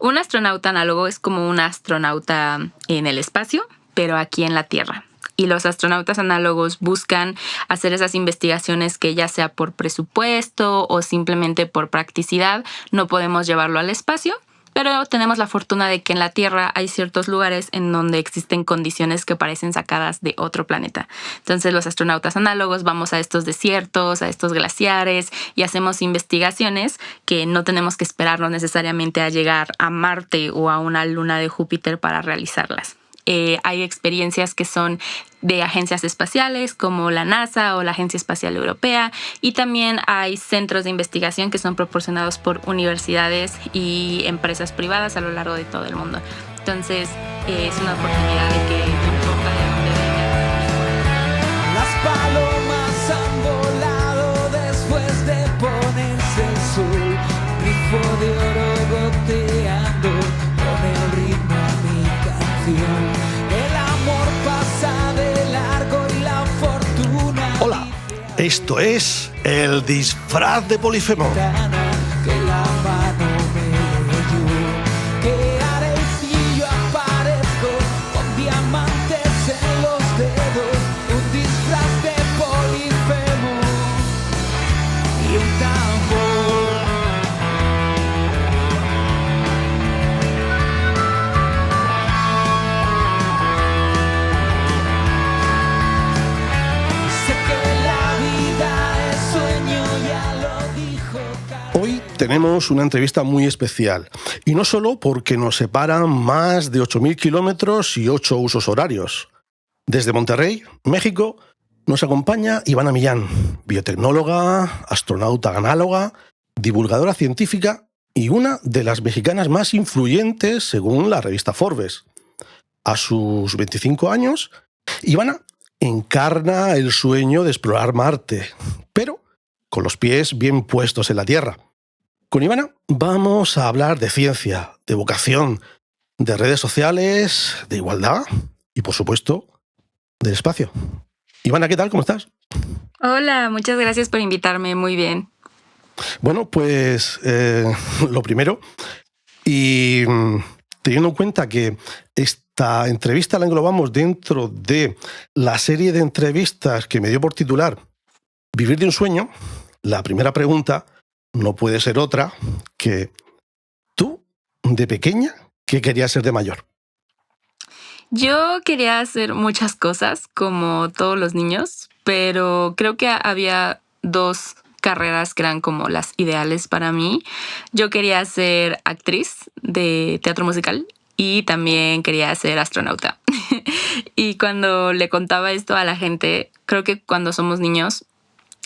Un astronauta análogo es como un astronauta en el espacio, pero aquí en la Tierra. Y los astronautas análogos buscan hacer esas investigaciones que ya sea por presupuesto o simplemente por practicidad no podemos llevarlo al espacio, pero tenemos la fortuna de que en la Tierra hay ciertos lugares en donde existen condiciones que parecen sacadas de otro planeta. Entonces los astronautas análogos vamos a estos desiertos, a estos glaciares y hacemos investigaciones que no tenemos que esperarnos necesariamente a llegar a Marte o a una luna de Júpiter para realizarlas. Hay experiencias que son de agencias espaciales como la NASA o la Agencia Espacial Europea, y también hay centros de investigación que son proporcionados por universidades y empresas privadas a lo largo de todo el mundo. Entonces es una oportunidad de que no importa de dónde vengas. Las palomas han volado después de ponerse el sol, grifo de oro goteando con el ritmo a mi canción. El amor pasa de largo y la fortuna. Hola, esto es El Disfraz de Polifemo. Que la mano me leyó, que arecillo aparezco con diamantes en los dedos, un disfraz de Polifemo y un tambor. Sé que la vida es sueño, ya lo dijo Carlos. Hoy tenemos una entrevista muy especial, y no solo porque nos separan más de 8.000 kilómetros y 8 usos horarios. Desde Monterrey, México, nos acompaña Ivana Millán, biotecnóloga, astronauta análoga, divulgadora científica y una de las mexicanas más influyentes según la revista Forbes. A sus 25 años, Ivana encarna el sueño de explorar Marte, pero con los pies bien puestos en la Tierra. Con Ivana vamos a hablar de ciencia, de vocación, de redes sociales, de igualdad y, por supuesto, del espacio. Ivana, ¿qué tal? ¿Cómo estás? Hola, muchas gracias por invitarme, muy bien. Bueno, pues lo primero, y teniendo en cuenta que esta entrevista la englobamos dentro de la serie de entrevistas que me dio por titular Vivir de un sueño, la primera pregunta no puede ser otra que tú, de pequeña, ¿qué querías ser de mayor? Yo quería hacer muchas cosas, como todos los niños, pero creo que había dos carreras que eran como las ideales para mí. Yo quería ser actriz de teatro musical y también quería ser astronauta. Y cuando le contaba esto a la gente, creo que cuando somos niños,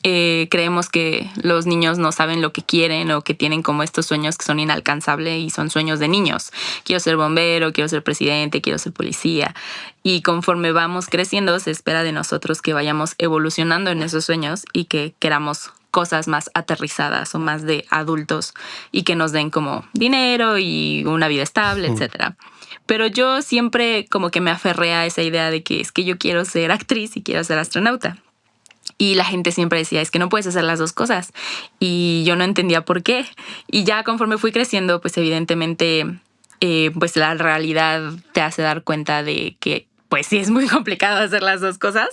creemos que los niños no saben lo que quieren o que tienen como estos sueños que son inalcanzables y son sueños de niños. Quiero ser bombero, quiero ser presidente, quiero ser policía. Y conforme vamos creciendo, se espera de nosotros que vayamos evolucionando en esos sueños y que queramos cosas más aterrizadas o más de adultos y que nos den como dinero y una vida estable, etcétera. Pero yo siempre como que me aferré a esa idea de que es que yo quiero ser actriz y quiero ser astronauta. Y la gente siempre decía, es que no puedes hacer las dos cosas. Y yo no entendía por qué. Y ya conforme fui creciendo, pues evidentemente, pues la realidad te hace dar cuenta de que pues sí es muy complicado hacer las dos cosas.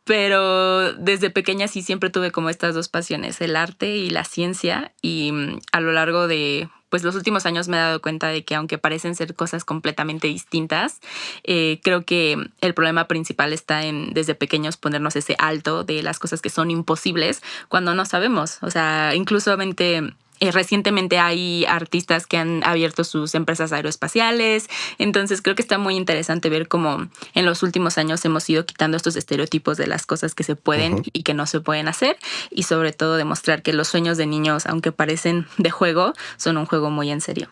Pero desde pequeña sí siempre tuve como estas dos pasiones, el arte y la ciencia. Y a lo largo de pues los últimos años me he dado cuenta de que aunque parecen ser cosas completamente distintas, creo que el problema principal está en desde pequeños ponernos ese alto de las cosas que son imposibles cuando no sabemos. O sea, inclusivamente recientemente hay artistas que han abierto sus empresas aeroespaciales, entonces creo que está muy interesante ver cómo en los últimos años hemos ido quitando estos estereotipos de las cosas que se pueden y que no se pueden hacer, y sobre todo demostrar que los sueños de niños, aunque parecen de juego, son un juego muy en serio.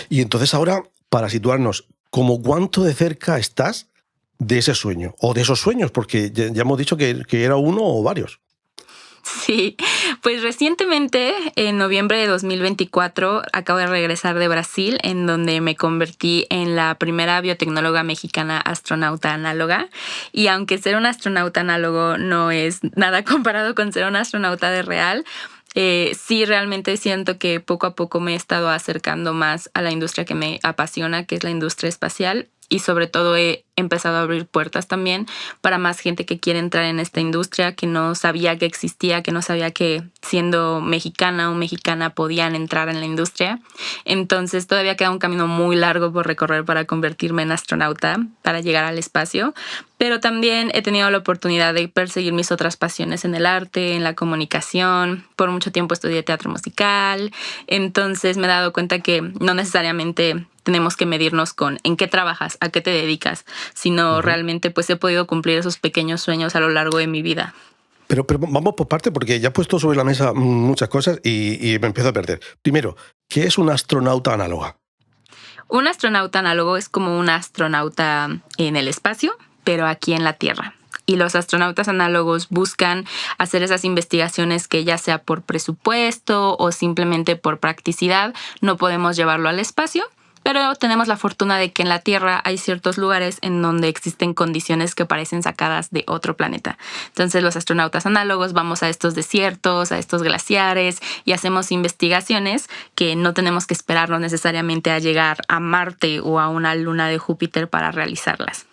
Y entonces ahora, para situarnos, ¿cómo cuánto de cerca estás de ese sueño? O de esos sueños, porque ya hemos dicho que era uno o varios. Sí, pues recientemente, en noviembre de 2024, acabo de regresar de Brasil, en donde me convertí en la primera biotecnóloga mexicana astronauta análoga. Y aunque ser un astronauta análogo no es nada comparado con ser un astronauta de real, Sí, realmente siento que poco a poco me he estado acercando más a la industria que me apasiona, que es la industria espacial. Y sobre todo he empezado a abrir puertas también para más gente que quiere entrar en esta industria, que no sabía que existía, que no sabía que siendo mexicana o mexicana podían entrar en la industria. Entonces todavía queda un camino muy largo por recorrer para convertirme en astronauta, para llegar al espacio. Pero también he tenido la oportunidad de perseguir mis otras pasiones en el arte, en la comunicación. Por mucho tiempo estudié teatro musical. Entonces me he dado cuenta que no necesariamente tenemos que medirnos con en qué trabajas, a qué te dedicas, sino realmente pues he podido cumplir esos pequeños sueños a lo largo de mi vida. Pero vamos por parte, porque ya he puesto sobre la mesa muchas cosas y me empiezo a perder. Primero, ¿qué es una astronauta análoga? Un astronauta análogo es como un astronauta en el espacio, pero aquí en la Tierra. Y los astronautas análogos buscan hacer esas investigaciones que ya sea por presupuesto o simplemente por practicidad no podemos llevarlo al espacio, pero tenemos la fortuna de que en la Tierra hay ciertos lugares en donde existen condiciones que parecen sacadas de otro planeta. Entonces los astronautas análogos vamos a estos desiertos, a estos glaciares y hacemos investigaciones que no tenemos que esperarnos necesariamente a llegar a Marte o a una luna de Júpiter para realizarlas.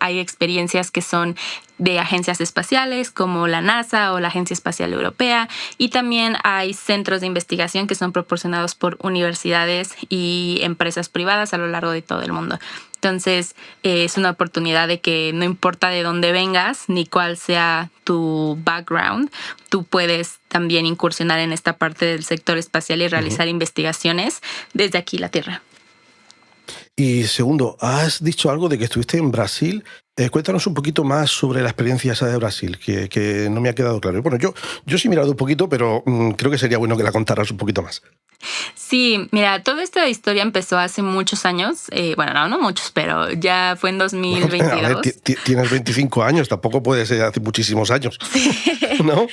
Hay experiencias que son de agencias espaciales como la NASA o la Agencia Espacial Europea, y también hay centros de investigación que son proporcionados por universidades y empresas privadas a lo largo de todo el mundo. Entonces es una oportunidad de que no importa de dónde vengas ni cuál sea tu background, tú puedes también incursionar en esta parte del sector espacial y realizar investigaciones desde aquí la Tierra. Y segundo, has dicho algo de que estuviste en Brasil. Cuéntanos un poquito más sobre la experiencia esa de Brasil, que no me ha quedado claro. Bueno, yo sí he mirado un poquito, pero creo que sería bueno que la contaras un poquito más. Sí, mira, toda esta historia empezó hace muchos años. Bueno, no muchos, pero ya fue en Bueno, a ver, 2022. tienes 25 años, tampoco puede ser hace muchísimos años, ¿no?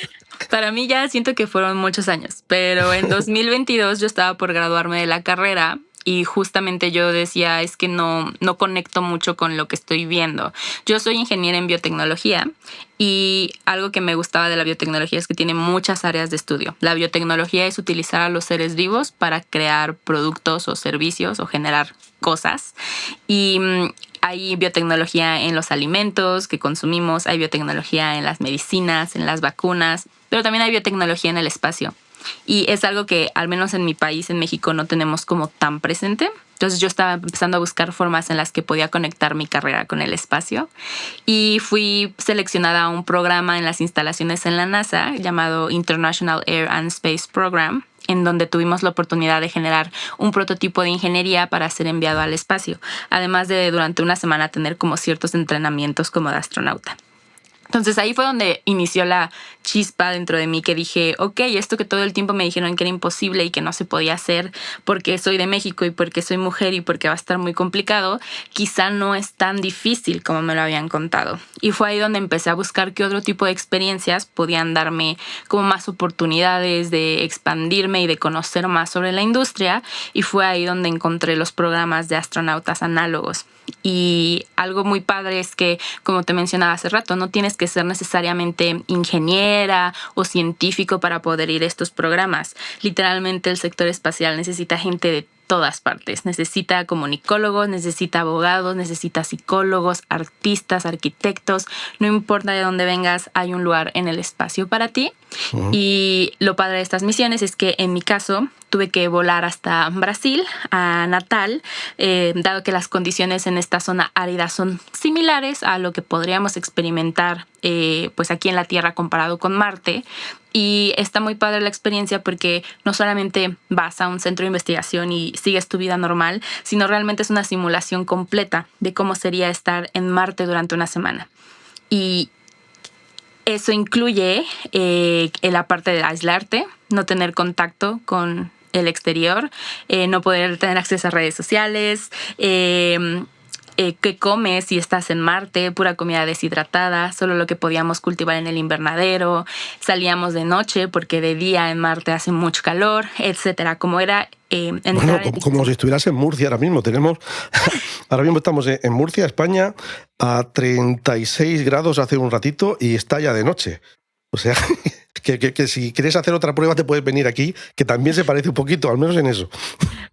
Para mí ya siento que fueron muchos años, pero en 2022 yo estaba por graduarme de la carrera. Y justamente yo decía, es que no conecto mucho con lo que estoy viendo. Yo soy ingeniera en biotecnología y algo que me gustaba de la biotecnología es que tiene muchas áreas de estudio. La biotecnología es utilizar a los seres vivos para crear productos o servicios o generar cosas. Y hay biotecnología en los alimentos que consumimos, hay biotecnología en las medicinas, en las vacunas, pero también hay biotecnología en el espacio. Y es algo que al menos en mi país, en México, no tenemos como tan presente. Entonces yo estaba empezando a buscar formas en las que podía conectar mi carrera con el espacio. Y fui seleccionada a un programa en las instalaciones en la NASA llamado International Air and Space Program, en donde tuvimos la oportunidad de generar un prototipo de ingeniería para ser enviado al espacio, además de durante una semana tener como ciertos entrenamientos como de astronauta. Entonces ahí fue donde inició la chispa dentro de mí que dije, ok, esto que todo el tiempo me dijeron que era imposible y que no se podía hacer porque soy de México y porque soy mujer y porque va a estar muy complicado, quizá no es tan difícil como me lo habían contado. Y fue ahí donde empecé a buscar qué otro tipo de experiencias podían darme como más oportunidades de expandirme y de conocer más sobre la industria, y fue ahí donde encontré los programas de astronautas análogos. Y algo muy padre es que, como te mencionaba hace rato, no tienes que ser necesariamente ingeniera o científico para poder ir a estos programas. Literalmente el sector espacial necesita gente de todas partes. Necesita comunicólogos, necesita abogados, necesita psicólogos, artistas, arquitectos. No importa de dónde vengas, hay un lugar en el espacio para ti. Y lo padre de estas misiones es que en mi caso tuve que volar hasta Brasil, a Natal, dado que las condiciones en esta zona árida son similares a lo que podríamos experimentar pues aquí en la Tierra comparado con Marte. Y está muy padre la experiencia porque no solamente vas a un centro de investigación y sigues tu vida normal, sino realmente es una simulación completa de cómo sería estar en Marte durante una semana. Y eso incluye la parte de aislarte, no tener contacto con el exterior, no poder tener acceso a redes sociales, qué comes si estás en Marte, pura comida deshidratada, solo lo que podíamos cultivar en el invernadero, salíamos de noche porque de día en Marte hace mucho calor, etcétera. Como era bueno, como si estuvieras en Murcia ahora mismo. Ahora mismo estamos en Murcia, España, a 36 grados hace un ratito y está ya de noche. O sea, que si quieres hacer otra prueba te puedes venir aquí, que también se parece un poquito, al menos en eso.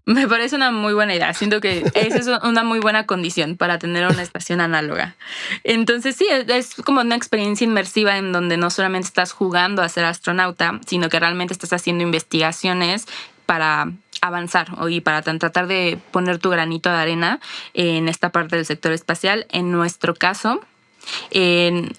Me parece una muy buena idea. Siento que esa es una muy buena condición para tener una estación análoga. Entonces, sí, es como una experiencia inmersiva en donde no solamente estás jugando a ser astronauta, sino que realmente estás haciendo investigaciones para avanzar y para tratar de poner tu granito de arena en esta parte del sector espacial. En nuestro caso, en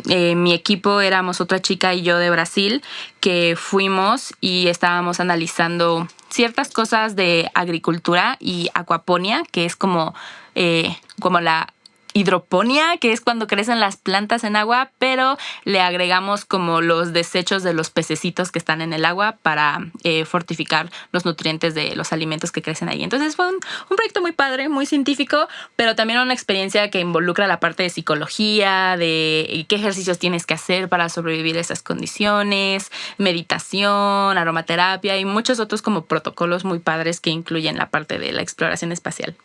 mi equipo éramos otra chica y yo de Brasil que fuimos y estábamos analizando ciertas cosas de agricultura y acuaponía, que es como la hidroponía, que es cuando crecen las plantas en agua, pero le agregamos como los desechos de los pececitos que están en el agua para fortificar los nutrientes de los alimentos que crecen ahí. Entonces fue un proyecto muy padre, muy científico, pero también una experiencia que involucra la parte de psicología, de qué ejercicios tienes que hacer para sobrevivir a esas condiciones, meditación, aromaterapia y muchos otros como protocolos muy padres que incluyen la parte de la exploración espacial.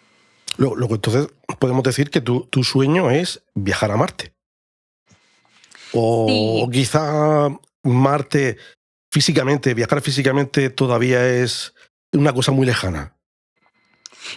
Luego, entonces, podemos decir que tu sueño es viajar a Marte. O Sí. quizá Marte físicamente, viajar físicamente todavía es una cosa muy lejana.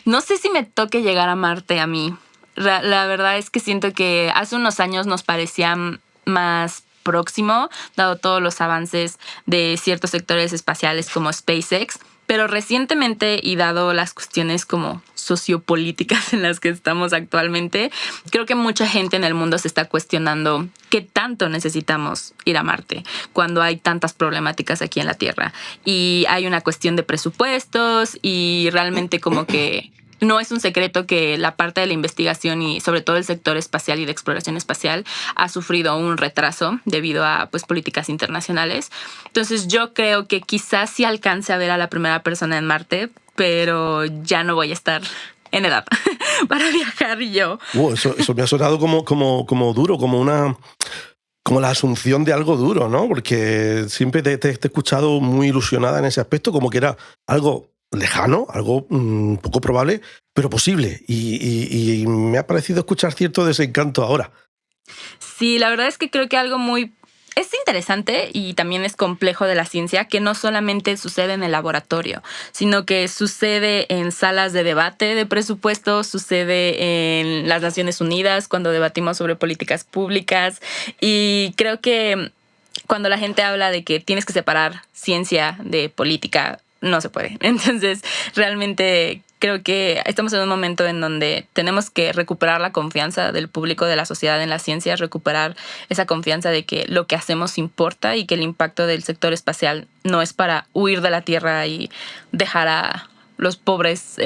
No sé si me toque llegar a Marte a mí. La verdad es que siento que hace unos años nos parecía más próximo, dado todos los avances de ciertos sectores espaciales como SpaceX, pero recientemente y dado las cuestiones como sociopolíticas en las que estamos actualmente, creo que mucha gente en el mundo se está cuestionando qué tanto necesitamos ir a Marte cuando hay tantas problemáticas aquí en la Tierra. Y hay una cuestión de presupuestos y realmente como que no es un secreto que la parte de la investigación y sobre todo el sector espacial y de exploración espacial ha sufrido un retraso debido a políticas internacionales. Entonces yo creo que quizás sí alcance a ver a la primera persona en Marte, pero ya no voy a estar en edad para viajar yo. Eso me ha sonado como duro, como la asunción de algo duro, ¿no? Porque siempre te he escuchado muy ilusionada en ese aspecto, como que era algo lejano, algo poco probable, pero posible. Y me ha parecido escuchar cierto desencanto ahora. Sí, la verdad es que creo que algo muy... Es interesante y también es complejo de la ciencia que no solamente sucede en el laboratorio, sino que sucede en salas de debate de presupuesto, sucede en las Naciones Unidas cuando debatimos sobre políticas públicas y creo que cuando la gente habla de que tienes que separar ciencia de política, no se puede. Entonces, realmente creo que estamos en un momento en donde tenemos que recuperar la confianza del público, de la sociedad en la ciencia, recuperar esa confianza de que lo que hacemos importa y que el impacto del sector espacial no es para huir de la Tierra y dejar a los pobres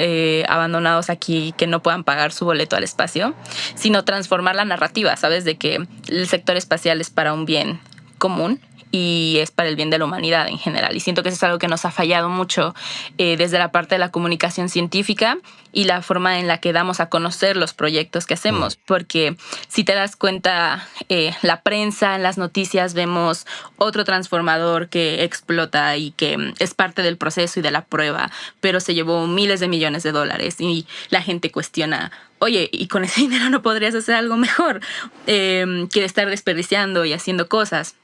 abandonados aquí que no puedan pagar su boleto al espacio, sino transformar la narrativa, ¿sabes? De que el sector espacial es para un bien común y es para el bien de la humanidad en general. Y siento que eso es algo que nos ha fallado mucho desde la parte de la comunicación científica y la forma en la que damos a conocer los proyectos que hacemos. Porque si te das cuenta, la prensa, en las noticias vemos otro transformador que explota y que es parte del proceso y de la prueba, pero se llevó miles de millones de dólares y la gente cuestiona, oye, ¿y con ese dinero no podrías hacer algo mejor que estar desperdiciando y haciendo cosas?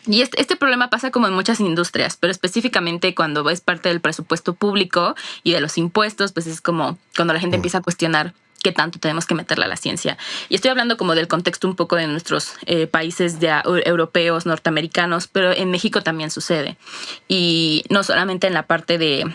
Y este problema pasa como en muchas industrias, pero específicamente cuando es parte del presupuesto público y de los impuestos, pues es como cuando la gente empieza a cuestionar qué tanto tenemos que meterle a la ciencia. Y estoy hablando como del contexto un poco de nuestros países europeos, norteamericanos, pero en México también sucede. Y no solamente en la parte de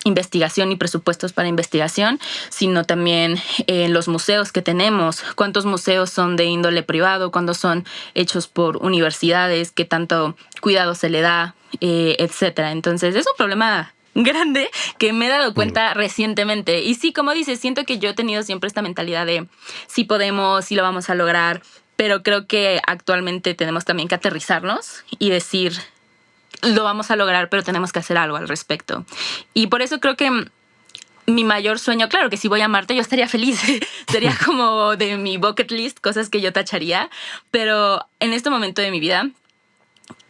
investigación y presupuestos para investigación, sino también en los museos que tenemos. ¿Cuántos museos son de índole privado? ¿Cuántos son hechos por universidades? ¿Qué tanto cuidado se le da? Etcétera. Entonces es un problema grande que me he dado cuenta recientemente. Y sí, como dices, siento que yo he tenido siempre esta mentalidad de sí podemos, sí lo vamos a lograr, pero creo que actualmente tenemos también que aterrizarnos y decir, lo vamos a lograr, pero tenemos que hacer algo al respecto. Y por eso creo que mi mayor sueño, claro que si voy a Marte yo estaría feliz, sería como de mi bucket list, cosas que yo tacharía, pero en este momento de mi vida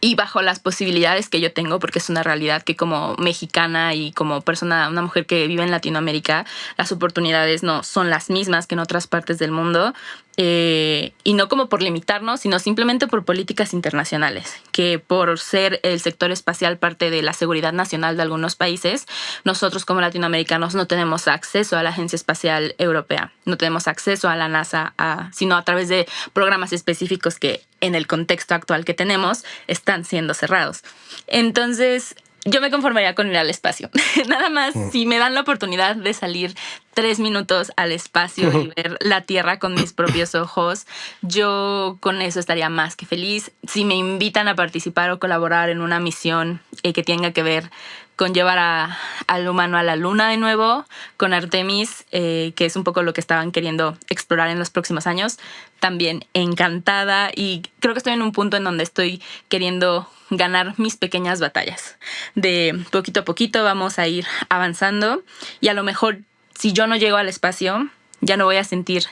y bajo las posibilidades que yo tengo, porque es una realidad que como mexicana y como persona, una mujer que vive en Latinoamérica, las oportunidades no son las mismas que en otras partes del mundo. Y no como por limitarnos, sino simplemente por políticas internacionales, que por ser el sector espacial parte de la seguridad nacional de algunos países, nosotros como latinoamericanos no tenemos acceso a la Agencia Espacial Europea, no tenemos acceso a la NASA, sino a través de programas específicos que en el contexto actual que tenemos están siendo cerrados. Entonces, yo me conformaría con ir al espacio. Nada más, si me dan la oportunidad de salir 3 minutos al espacio y ver la Tierra con mis propios ojos, yo con eso estaría más que feliz. Si me invitan a participar o colaborar en una misión que tenga que ver con llevar al humano a la Luna de nuevo, con Artemis, que es un poco lo que estaban queriendo explorar en los próximos años, también encantada, y creo que estoy en un punto en donde estoy queriendo ganar mis pequeñas batallas. De poquito a poquito vamos a ir avanzando, y a lo mejor si yo no llego al espacio, ya no voy a sentir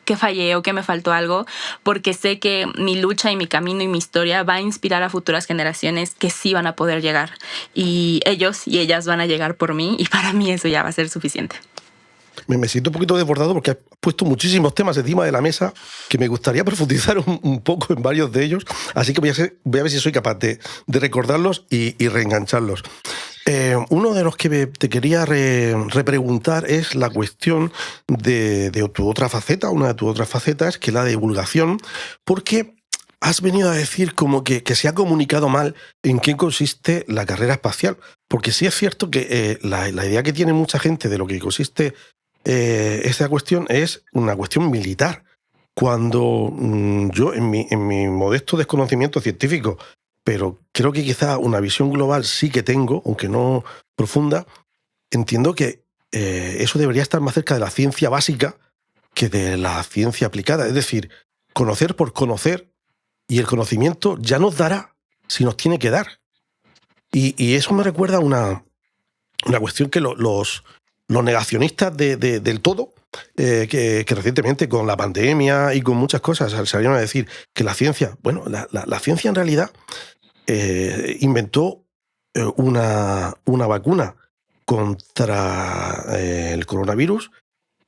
que fallé o que me faltó algo, porque sé que mi lucha y mi camino y mi historia va a inspirar a futuras generaciones que sí van a poder llegar. Y ellos y ellas van a llegar por mí, y para mí eso ya va a ser suficiente. Me siento un poquito desbordado porque has puesto muchísimos temas encima de la mesa que me gustaría profundizar un poco en varios de ellos, así que voy a ver si soy capaz de recordarlos y reengancharlos. Uno de los que te quería repreguntar es la cuestión de tu otra faceta, una de tus otras facetas, que es la de divulgación, porque has venido a decir como que se ha comunicado mal en qué consiste la carrera espacial, porque sí es cierto que la idea que tiene mucha gente de lo que consiste esta cuestión es una cuestión militar, cuando yo en mi modesto desconocimiento científico, pero creo que quizá una visión global sí que tengo, aunque no profunda, entiendo que eso debería estar más cerca de la ciencia básica que de la ciencia aplicada. Es decir, conocer por conocer, y el conocimiento ya nos dará si nos tiene que dar. Y eso me recuerda a una cuestión que los negacionistas del todo, que recientemente con la pandemia y con muchas cosas salieron a decir que la ciencia, bueno, la ciencia en realidad inventó una vacuna contra el coronavirus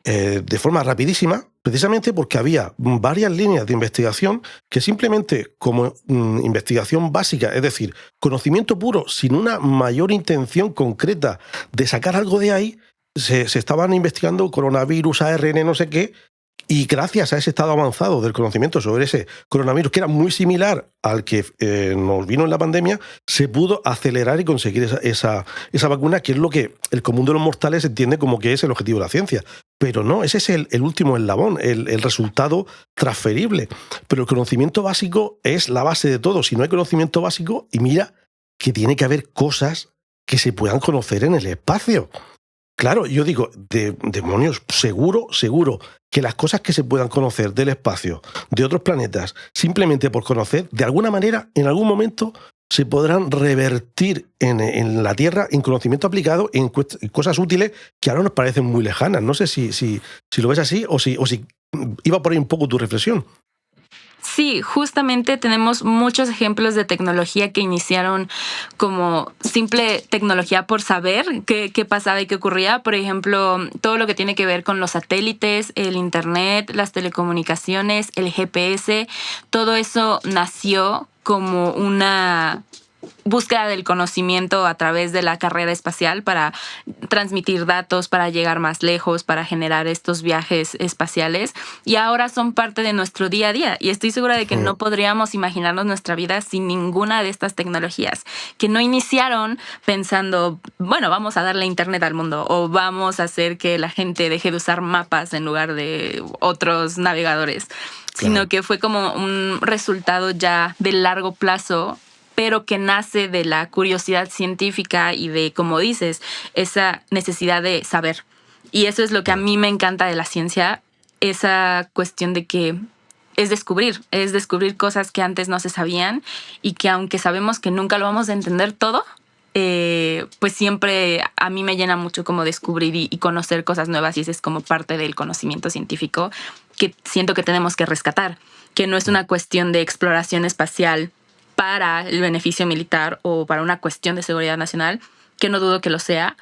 de forma rapidísima, precisamente porque había varias líneas de investigación que simplemente como investigación básica, es decir, conocimiento puro, sin una mayor intención concreta de sacar algo de ahí, se estaban investigando coronavirus, ARN, no sé qué, y gracias a ese estado avanzado del conocimiento sobre ese coronavirus, que era muy similar al que nos vino en la pandemia, se pudo acelerar y conseguir esa vacuna, que es lo que el común de los mortales entiende como que es el objetivo de la ciencia. Pero no, ese es el último eslabón, el resultado transferible. Pero el conocimiento básico es la base de todo. Si no hay conocimiento básico, y mira que tiene que haber cosas que se puedan conocer en el espacio. Claro, yo digo, demonios, seguro que las cosas que se puedan conocer del espacio, de otros planetas, simplemente por conocer, de alguna manera, en algún momento, se podrán revertir en la Tierra en conocimiento aplicado, en cosas útiles que ahora nos parecen muy lejanas. No sé si lo ves así o si iba por ahí un poco tu reflexión. Sí, justamente tenemos muchos ejemplos de tecnología que iniciaron como simple tecnología por saber qué pasaba y qué ocurría. Por ejemplo, todo lo que tiene que ver con los satélites, el internet, las telecomunicaciones, el GPS, todo eso nació como una búsqueda del conocimiento a través de la carrera espacial para transmitir datos, para llegar más lejos, para generar estos viajes espaciales, y ahora son parte de nuestro día a día, y estoy segura de que no podríamos imaginarnos nuestra vida sin ninguna de estas tecnologías, que no iniciaron pensando, bueno, vamos a darle internet al mundo o vamos a hacer que la gente deje de usar mapas en lugar de otros navegadores, sino que fue como un resultado ya de largo plazo, pero que nace de la curiosidad científica y de, como dices, esa necesidad de saber. Y eso es lo que a mí me encanta de la ciencia, esa cuestión de que es descubrir cosas que antes no se sabían, y que aunque sabemos que nunca lo vamos a entender todo, pues siempre a mí me llena mucho como descubrir y conocer cosas nuevas, y eso es como parte del conocimiento científico que siento que tenemos que rescatar, que no es una cuestión de exploración espacial para el beneficio militar o para una cuestión de seguridad nacional, que no dudo que lo sea,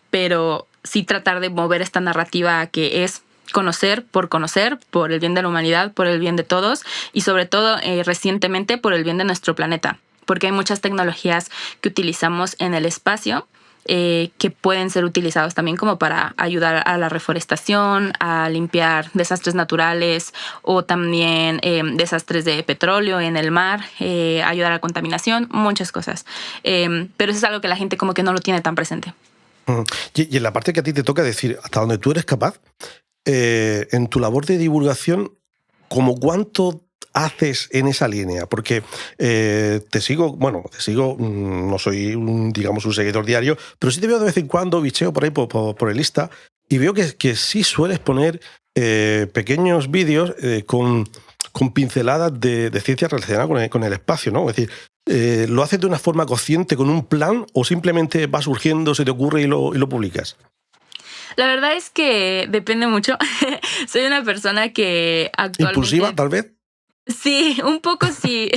pero sí tratar de mover esta narrativa que es conocer, por el bien de la humanidad, por el bien de todos y sobre todo recientemente por el bien de nuestro planeta, porque hay muchas tecnologías que utilizamos en el espacio que pueden ser utilizados también como para ayudar a la reforestación, a limpiar desastres naturales o también desastres de petróleo en el mar, ayudar a la contaminación, muchas cosas. Pero eso es algo que la gente como que no lo tiene tan presente. Y en la parte que a ti te toca decir, hasta donde tú eres capaz, en tu labor de divulgación, ¿cómo cuánto haces en esa línea? Porque te sigo, no soy digamos un seguidor diario, pero sí te veo de vez en cuando, bicheo por ahí por el Insta, y veo que sí sueles poner pequeños vídeos con pinceladas de ciencia relacionada con el espacio, ¿no? Es decir, ¿lo haces de una forma consciente, con un plan, o simplemente va surgiendo, se te ocurre y lo publicas? La verdad es que depende mucho. Soy una persona que actualmente... ¿Impulsiva, tal vez? Sí, un poco sí.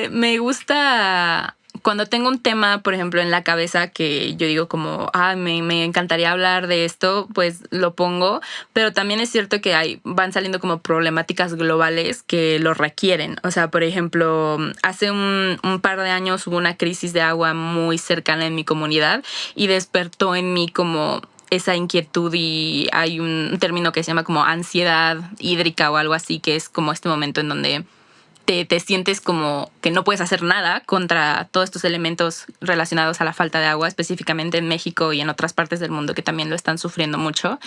Me gusta cuando tengo un tema, por ejemplo, en la cabeza que yo digo como, me encantaría hablar de esto, pues lo pongo. Pero también es cierto que van saliendo como problemáticas globales que lo requieren. O sea, por ejemplo, hace un par de años hubo una crisis de agua muy cercana en mi comunidad y despertó en mí como esa inquietud, y hay un término que se llama como ansiedad hídrica o algo así, que es como este momento en donde te sientes como que no puedes hacer nada contra todos estos elementos relacionados a la falta de agua, específicamente en México y en otras partes del mundo que también lo están sufriendo mucho.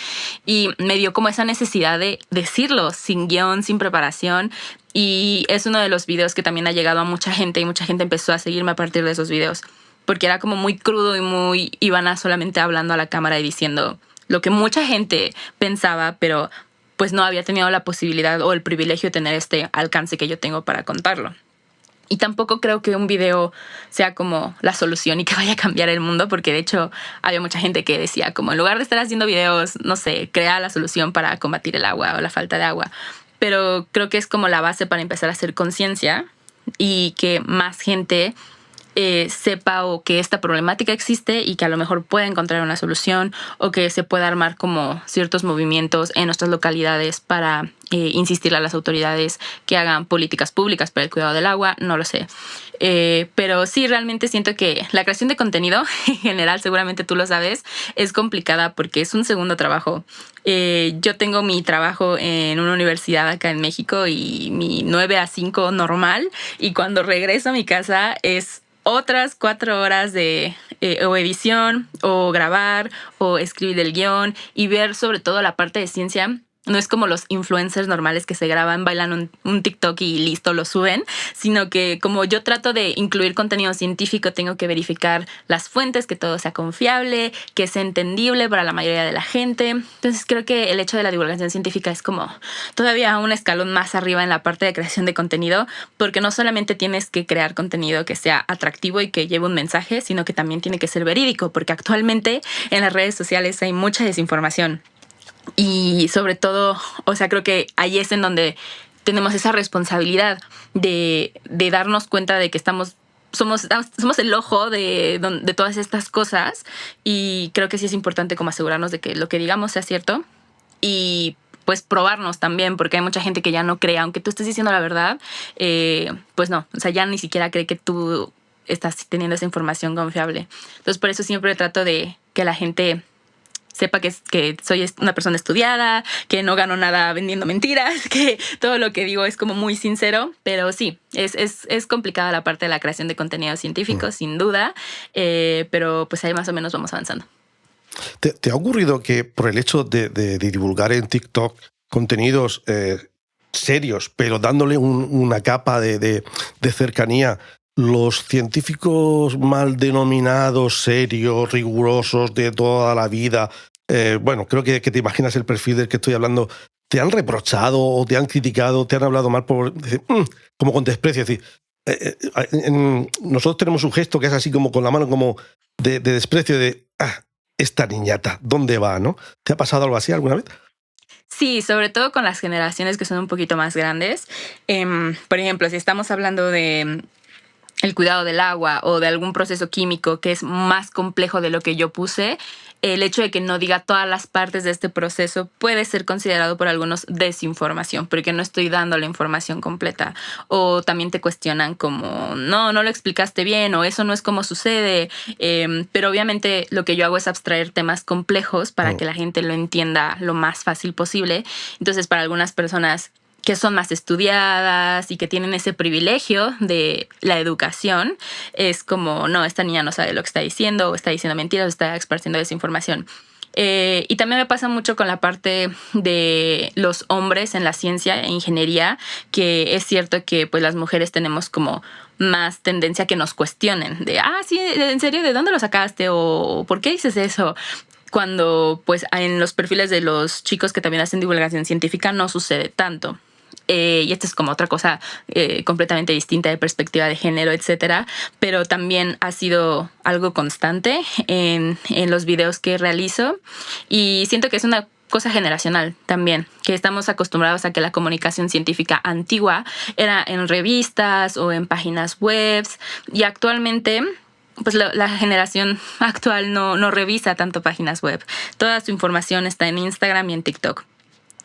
Y me dio como esa necesidad de decirlo sin guión, sin preparación. Y es uno de los videos que también ha llegado a mucha gente y mucha gente empezó a seguirme a partir de esos videos, porque era como muy crudo y muy Ivana solamente hablando a la cámara y diciendo lo que mucha gente pensaba, pero pues no había tenido la posibilidad o el privilegio de tener este alcance que yo tengo para contarlo. Y tampoco creo que un video sea como la solución y que vaya a cambiar el mundo, porque de hecho había mucha gente que decía como, en lugar de estar haciendo videos, no sé, crea la solución para combatir el agua o la falta de agua. Pero creo que es como la base para empezar a hacer conciencia y que más gente sepa o que esta problemática existe y que a lo mejor pueda encontrar una solución, o que se pueda armar como ciertos movimientos en nuestras localidades para insistir a las autoridades que hagan políticas públicas para el cuidado del agua, no lo sé. Pero sí, realmente siento que la creación de contenido en general, seguramente tú lo sabes, es complicada porque es un segundo trabajo. Yo tengo mi trabajo en una universidad acá en México y mi 9 a 5 normal, y cuando regreso a mi casa es otras 4 horas de o edición, o grabar, o escribir el guión, y ver sobre todo la parte de ciencia. No es como los influencers normales que se graban, bailan un TikTok y listo, lo suben, sino que como yo trato de incluir contenido científico, tengo que verificar las fuentes, que todo sea confiable, que sea entendible para la mayoría de la gente. Entonces creo que el hecho de la divulgación científica es como todavía un escalón más arriba en la parte de creación de contenido, porque no solamente tienes que crear contenido que sea atractivo y que lleve un mensaje, sino que también tiene que ser verídico, porque actualmente en las redes sociales hay mucha desinformación. Y sobre todo, o sea, creo que ahí es en donde tenemos esa responsabilidad de darnos cuenta de que somos el ojo de todas estas cosas, y creo que sí es importante como asegurarnos de que lo que digamos sea cierto y pues probarnos también, porque hay mucha gente que ya no cree, aunque tú estés diciendo la verdad, pues no, o sea, ya ni siquiera cree que tú estás teniendo esa información confiable. Entonces por eso siempre trato de que la gente sepa que soy una persona estudiada, que no gano nada vendiendo mentiras, que todo lo que digo es como muy sincero. Pero sí, es complicada la parte de la creación de contenido científico, sin duda, pero pues ahí más o menos vamos avanzando. ¿Te ha ocurrido que por el hecho de divulgar en TikTok contenidos serios, pero dándole una capa de cercanía, los científicos mal denominados, serios, rigurosos de toda la vida, creo que te imaginas el perfil del que estoy hablando, te han reprochado o te han criticado, te han hablado mal por decir, como con desprecio? Es decir, nosotros tenemos un gesto que es así como con la mano como de desprecio, de esta niñata, ¿dónde va? ¿No? ¿Te ha pasado algo así alguna vez? Sí, sobre todo con las generaciones que son un poquito más grandes. Por ejemplo, si estamos hablando de el cuidado del agua o de algún proceso químico que es más complejo de lo que yo puse, el hecho de que no diga todas las partes de este proceso puede ser considerado por algunos desinformación, porque no estoy dando la información completa. O también te cuestionan como, no lo explicaste bien, o eso no es como sucede. Pero obviamente lo que yo hago es abstraer temas complejos para que la gente lo entienda lo más fácil posible. Entonces, para algunas personas que son más estudiadas y que tienen ese privilegio de la educación, es como, no, esta niña no sabe lo que está diciendo, o está diciendo mentiras, o está esparciendo desinformación. Y también me pasa mucho con la parte de los hombres en la ciencia e ingeniería, que es cierto que pues las mujeres tenemos como más tendencia a que nos cuestionen de, sí, ¿en serio? ¿De dónde lo sacaste? ¿O por qué dices eso? Cuando pues en los perfiles de los chicos que también hacen divulgación científica no sucede tanto. Y esta es como otra cosa completamente distinta de perspectiva de género, etcétera, pero también ha sido algo constante en los videos que realizo y siento que es una cosa generacional también, que estamos acostumbrados a que la comunicación científica antigua era en revistas o en páginas web y actualmente pues la generación actual no revisa tanto páginas web. Toda su información está en Instagram y en TikTok.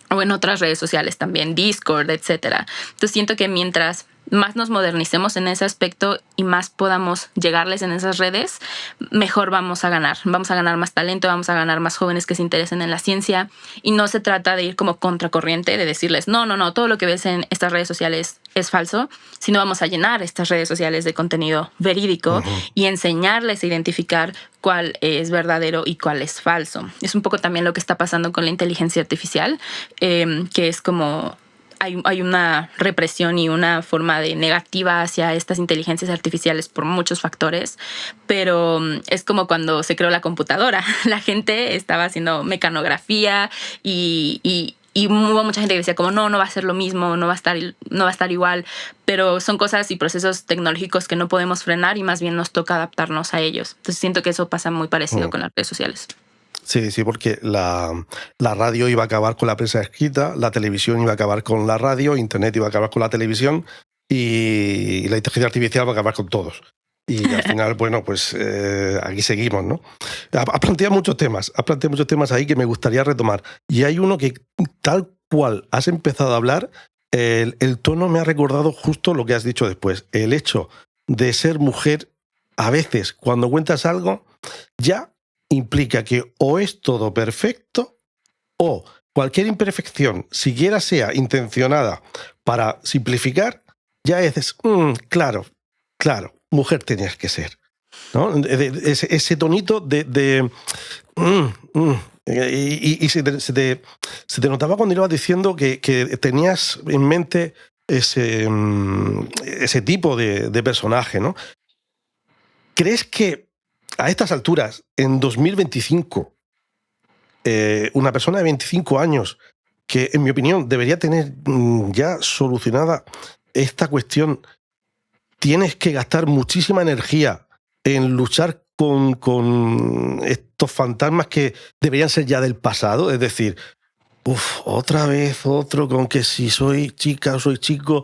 O en otras redes sociales también, Discord, etcétera. Entonces siento que mientras más nos modernicemos en ese aspecto y más podamos llegarles en esas redes, mejor vamos a ganar. Vamos a ganar más talento, vamos a ganar más jóvenes que se interesen en la ciencia. Y no se trata de ir como contracorriente, de decirles, no, todo lo que ves en estas redes sociales es falso, sino vamos a llenar estas redes sociales de contenido verídico y enseñarles a identificar cuál es verdadero y cuál es falso. Es un poco también lo que está pasando con la inteligencia artificial, que es como hay una represión y una forma de negativa hacia estas inteligencias artificiales por muchos factores, pero es como cuando se creó la computadora. La gente estaba haciendo mecanografía y hubo mucha gente que decía como no va a ser lo mismo, no va a estar igual, pero son cosas y procesos tecnológicos que no podemos frenar y más bien nos toca adaptarnos a ellos. Entonces siento que eso pasa muy parecido con las redes sociales. Sí, porque la radio iba a acabar con la prensa escrita, la televisión iba a acabar con la radio, Internet iba a acabar con la televisión y la inteligencia artificial va a acabar con todos. Y al final, bueno, pues aquí seguimos, ¿no? Has planteado muchos temas ahí que me gustaría retomar. Y hay uno que, tal cual has empezado a hablar, el tono me ha recordado justo lo que has dicho después. El hecho de ser mujer, a veces, cuando cuentas algo, ya implica que o es todo perfecto o cualquier imperfección, siquiera sea intencionada para simplificar, ya dices, claro, mujer tenías que ser, ¿no? Ese tonito y se te notaba cuando ibas diciendo que tenías en mente ese tipo de personaje, ¿no? ¿Crees que a estas alturas, en 2025, una persona de 25 años, que en mi opinión debería tener ya solucionada esta cuestión, tienes que gastar muchísima energía en luchar con estos fantasmas que deberían ser ya del pasado? Es decir, otra vez otro con que si soy chica o soy chico...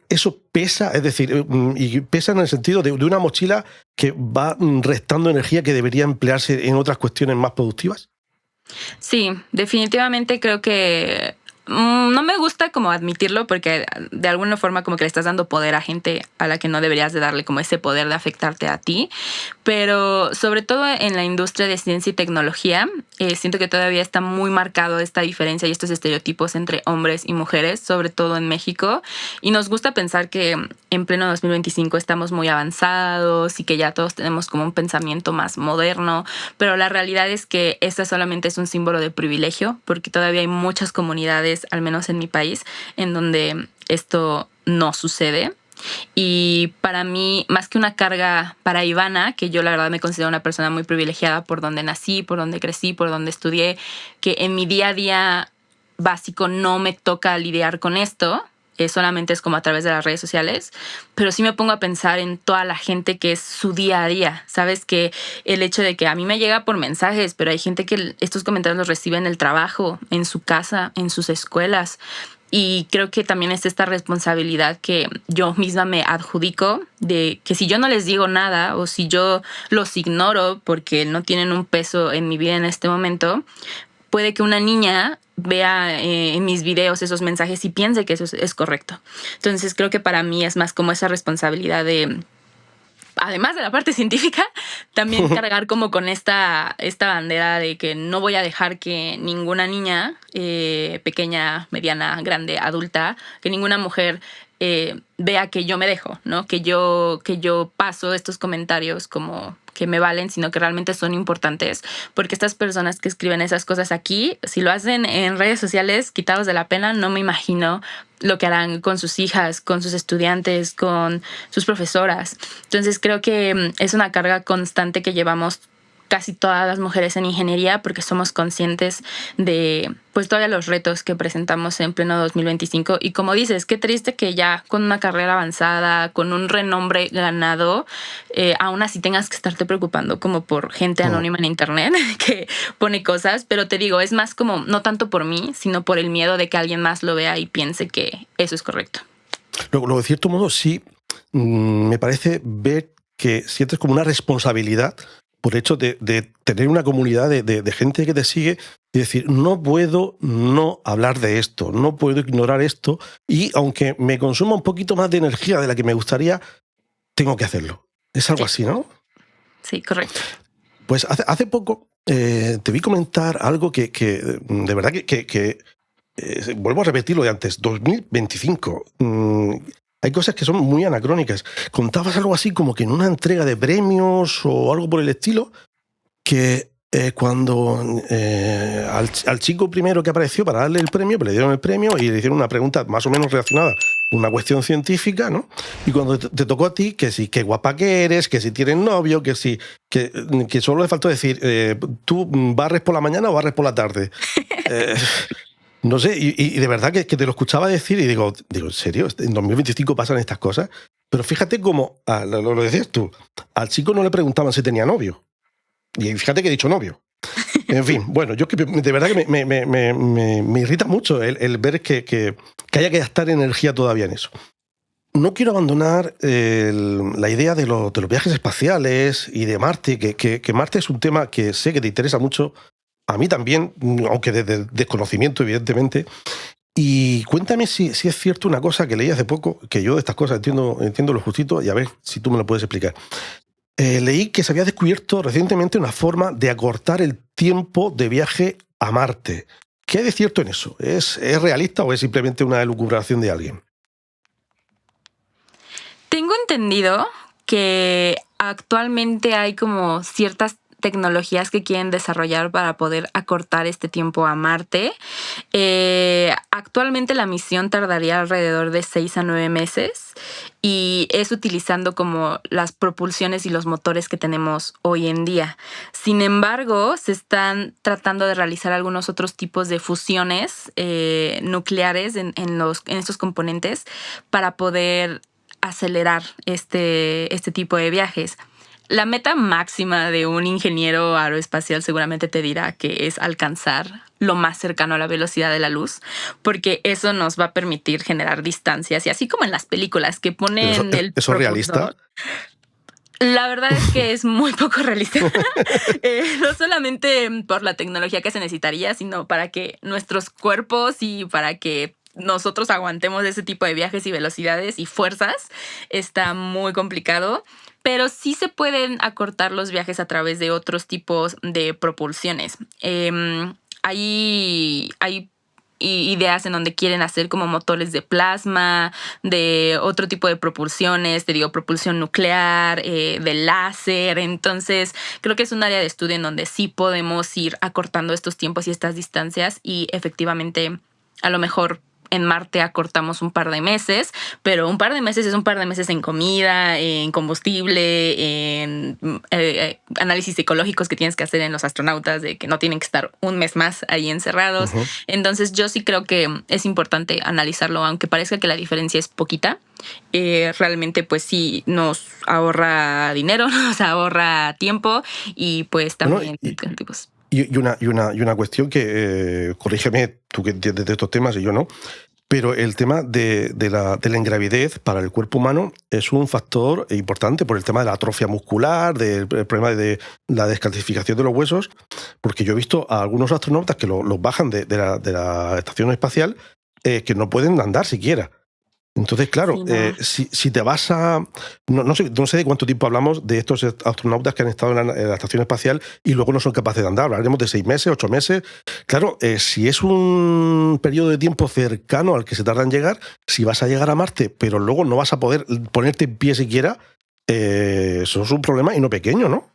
eso pesa, es decir, y pesa en el sentido de una mochila que va restando energía que debería emplearse en otras cuestiones más productivas. Sí, definitivamente creo que no me gusta como admitirlo porque de alguna forma como que le estás dando poder a gente a la que no deberías de darle como ese poder de afectarte a ti, pero sobre todo en la industria de ciencia y tecnología siento que todavía está muy marcado esta diferencia y estos estereotipos entre hombres y mujeres, sobre todo en México, y nos gusta pensar que en pleno 2025 estamos muy avanzados y que ya todos tenemos como un pensamiento más moderno, pero la realidad es que esta solamente es un símbolo de privilegio porque todavía hay muchas comunidades, al menos en mi país, en donde esto no sucede. Y para mí, más que una carga para Ivana, que yo la verdad me considero una persona muy privilegiada por donde nací, por donde crecí, por donde estudié, que en mi día a día básico no me toca lidiar con esto, solamente es como a través de las redes sociales, pero sí me pongo a pensar en toda la gente que es su día a día, ¿sabes? Que el hecho de que a mí me llega por mensajes, pero hay gente que estos comentarios los recibe en el trabajo, en su casa, en sus escuelas, Y creo que también es esta responsabilidad que yo misma me adjudico de que si yo no les digo nada o si yo los ignoro porque no tienen un peso en mi vida en este momento, puede que una niña vea en mis videos esos mensajes y piense que eso es correcto. Entonces creo que para mí es más como esa responsabilidad de, además de la parte científica, también cargar como con esta bandera de que no voy a dejar que ninguna niña, pequeña, mediana, grande, adulta, que ninguna mujer vea que yo me dejo, ¿no? Que yo paso estos comentarios como que me valen, sino que realmente son importantes, porque estas personas que escriben esas cosas aquí, si lo hacen en redes sociales, quitados de la pena, no me imagino lo que harán con sus hijas, con sus estudiantes, con sus profesoras. Entonces creo que es una carga constante que llevamos casi todas las mujeres en ingeniería, porque somos conscientes de pues todavía los retos que presentamos en pleno 2025. Y como dices, qué triste que ya con una carrera avanzada, con un renombre ganado, aún así tengas que estarte preocupando como por gente anónima en internet que pone cosas. Pero te digo, es más como no tanto por mí, sino por el miedo de que alguien más lo vea y piense que eso es correcto. Luego, de cierto modo, sí, me parece ver que sientes como una responsabilidad por el hecho de tener una comunidad de gente que te sigue y decir, no puedo no hablar de esto, no puedo ignorar esto, y aunque me consuma un poquito más de energía de la que me gustaría, tengo que hacerlo. Es algo así, ¿no? Sí, correcto. Pues hace poco te vi comentar algo que de verdad que vuelvo a repetir lo de antes, 2025. Hay cosas que son muy anacrónicas. Contabas algo así como que en una entrega de premios o algo por el estilo, que cuando al chico primero que apareció para darle el premio, pues le dieron el premio y le hicieron una pregunta más o menos relacionada con una cuestión científica, ¿no? Y cuando te tocó a ti, que si qué guapa que eres, que si tienes novio, que si que solo le faltó decir, ¿tú barres por la mañana o barres por la tarde? No sé, y de verdad que te lo escuchaba decir y digo, ¿en serio? ¿En 2025 pasan estas cosas? Pero fíjate cómo, lo decías tú, al chico no le preguntaban si tenía novio. Y fíjate que he dicho novio. En fin, bueno, yo que de verdad que me irrita mucho el ver que haya que gastar energía todavía en eso. No quiero abandonar la idea de los viajes espaciales y de Marte, que Marte es un tema que sé que te interesa mucho. A mí también, aunque desde desconocimiento, evidentemente. Y cuéntame si es cierto una cosa que leí hace poco, que yo de estas cosas entiendo lo justito, y a ver si tú me lo puedes explicar. Leí que se había descubierto recientemente una forma de acortar el tiempo de viaje a Marte. ¿Qué hay de cierto en eso? ¿Es realista o es simplemente una elucubración de alguien? Tengo entendido que actualmente hay como ciertas tecnologías que quieren desarrollar para poder acortar este tiempo a Marte. Actualmente la misión tardaría alrededor de 6 a 9 meses y es utilizando como las propulsiones y los motores que tenemos hoy en día. Sin embargo, se están tratando de realizar algunos otros tipos de fusiones nucleares en estos componentes para poder acelerar este tipo de viajes. La meta máxima de un ingeniero aeroespacial seguramente te dirá que es alcanzar lo más cercano a la velocidad de la luz, porque eso nos va a permitir generar distancias. Y así como en las películas que ponen ¿Eso es realista? La verdad es que es muy poco realista. No solamente por la tecnología que se necesitaría, sino para que nuestros cuerpos y para que nosotros aguantemos ese tipo de viajes y velocidades y fuerzas, está muy complicado. Pero sí se pueden acortar los viajes a través de otros tipos de propulsiones. Hay ideas en donde quieren hacer como motores de plasma, de otro tipo de propulsiones, te digo, propulsión nuclear, de láser. Entonces, creo que es un área de estudio en donde sí podemos ir acortando estos tiempos y estas distancias y efectivamente, a lo mejor en Marte acortamos un par de meses, pero un par de meses es un par de meses en comida, en combustible, en análisis psicológicos que tienes que hacer en los astronautas, de que no tienen que estar un mes más ahí encerrados. Uh-huh. Entonces yo sí creo que es importante analizarlo, aunque parezca que la diferencia es poquita. Realmente pues sí nos ahorra dinero, nos ahorra tiempo y pues también... Y una cuestión que, corrígeme, tú que entiendes de estos temas y yo no, Pero el tema de la ingravidez para el cuerpo humano es un factor importante por el tema de la atrofia muscular, del problema de la descalcificación de los huesos, porque yo he visto a algunos astronautas que los bajan de la estación espacial que no pueden andar siquiera. Entonces, claro, Sí, no. si te vas a... No sé de cuánto tiempo hablamos de estos astronautas que han estado en la estación espacial y luego no son capaces de andar. Hablaremos de 6 meses, 8 meses. Claro, si es un periodo de tiempo cercano al que se tarda en llegar, si vas a llegar a Marte, pero luego no vas a poder ponerte en pie siquiera, eso es un problema y no pequeño, ¿no?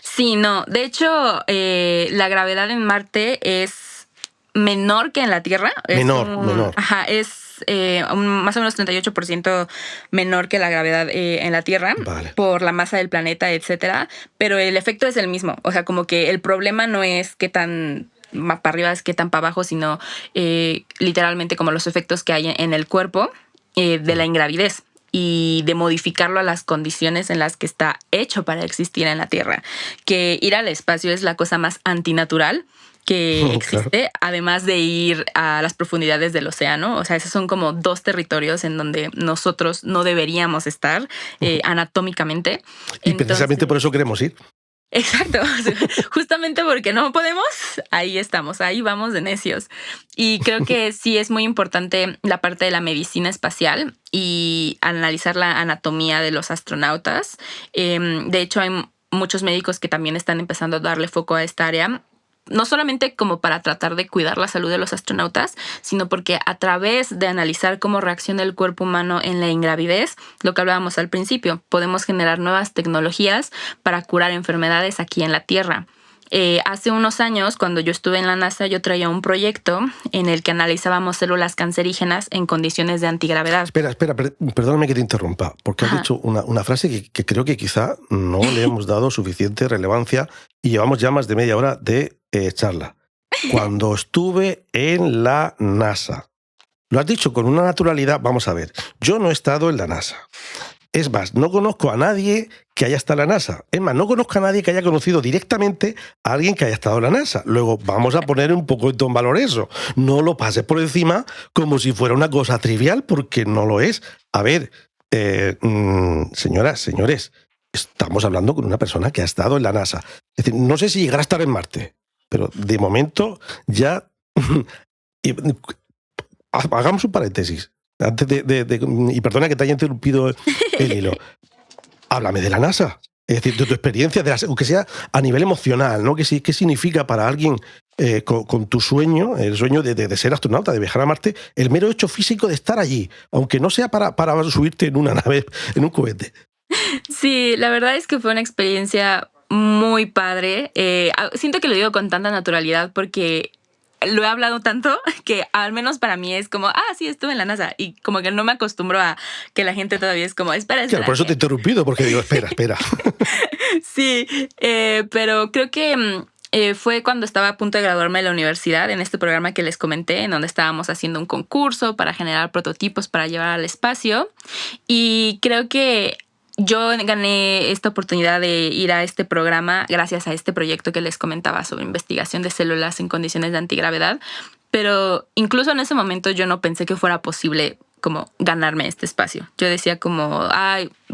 Sí, no. De hecho, la gravedad en Marte es menor que en la Tierra. Menor. Ajá, es más o menos 38% menor que la gravedad en la Tierra. Vale. Por la masa del planeta, etcétera. Pero el efecto es el mismo. O sea, como que el problema no es qué tan para arriba es qué tan para abajo, sino literalmente como los efectos que hay en el cuerpo de la ingravidez y de modificarlo a las condiciones en las que está hecho para existir en la Tierra. Que ir al espacio es la cosa más antinatural que existe, claro. Además de ir a las profundidades del océano. O sea, esos son como dos territorios en donde nosotros no deberíamos estar anatómicamente. Y precisamente por eso queremos ir. Exacto, justamente porque no podemos, ahí estamos, ahí vamos de necios. Y creo que sí es muy importante la parte de la medicina espacial y analizar la anatomía de los astronautas. De hecho, hay muchos médicos que también están empezando a darle foco a esta área. No solamente como para tratar de cuidar la salud de los astronautas, sino porque a través de analizar cómo reacciona el cuerpo humano en la ingravidez, lo que hablábamos al principio, podemos generar nuevas tecnologías para curar enfermedades aquí en la Tierra. Hace unos años, cuando yo estuve en la NASA, yo traía un proyecto en el que analizábamos células cancerígenas en condiciones de antigravedad. Espera, perdóname que te interrumpa, porque has dicho una frase que creo que quizá no le hemos dado suficiente relevancia y llevamos ya más de media hora de charla. Cuando estuve en la NASA. Lo has dicho con una naturalidad. Vamos a ver, yo no he estado en la NASA. Es más, no conozco a nadie que haya estado en la NASA. Es más, no conozco a nadie que haya conocido directamente a alguien que haya estado en la NASA. Luego vamos a poner un poco en valor eso. No lo pases por encima como si fuera una cosa trivial, porque no lo es. A ver, señoras, señores, estamos hablando con una persona que ha estado en la NASA. Es decir, no sé si llegará a estar en Marte, pero de momento ya... Hagamos un paréntesis. Antes y perdona que te haya interrumpido el hilo. Háblame de la NASA. Es decir, de tu experiencia, aunque sea a nivel emocional, ¿no? ¿Qué significa para alguien con tu sueño, el sueño de ser astronauta, de viajar a Marte, el mero hecho físico de estar allí, aunque no sea para subirte en una nave, en un cohete? Sí, la verdad es que fue una experiencia muy padre. Siento que lo digo con tanta naturalidad porque lo he hablado tanto que al menos para mí es como, sí, estuve en la NASA. Y como que no me acostumbro a que la gente todavía es como, espera. Claro, por eso te he interrumpido, porque digo, espera. Sí, pero creo que fue cuando estaba a punto de graduarme de la universidad, en este programa que les comenté, en donde estábamos haciendo un concurso para generar prototipos para llevar al espacio. Y creo que yo gané esta oportunidad de ir a este programa gracias a este proyecto que les comentaba sobre investigación de células en condiciones de antigravedad. Pero incluso en ese momento yo no pensé que fuera posible como ganarme este espacio. Yo decía como,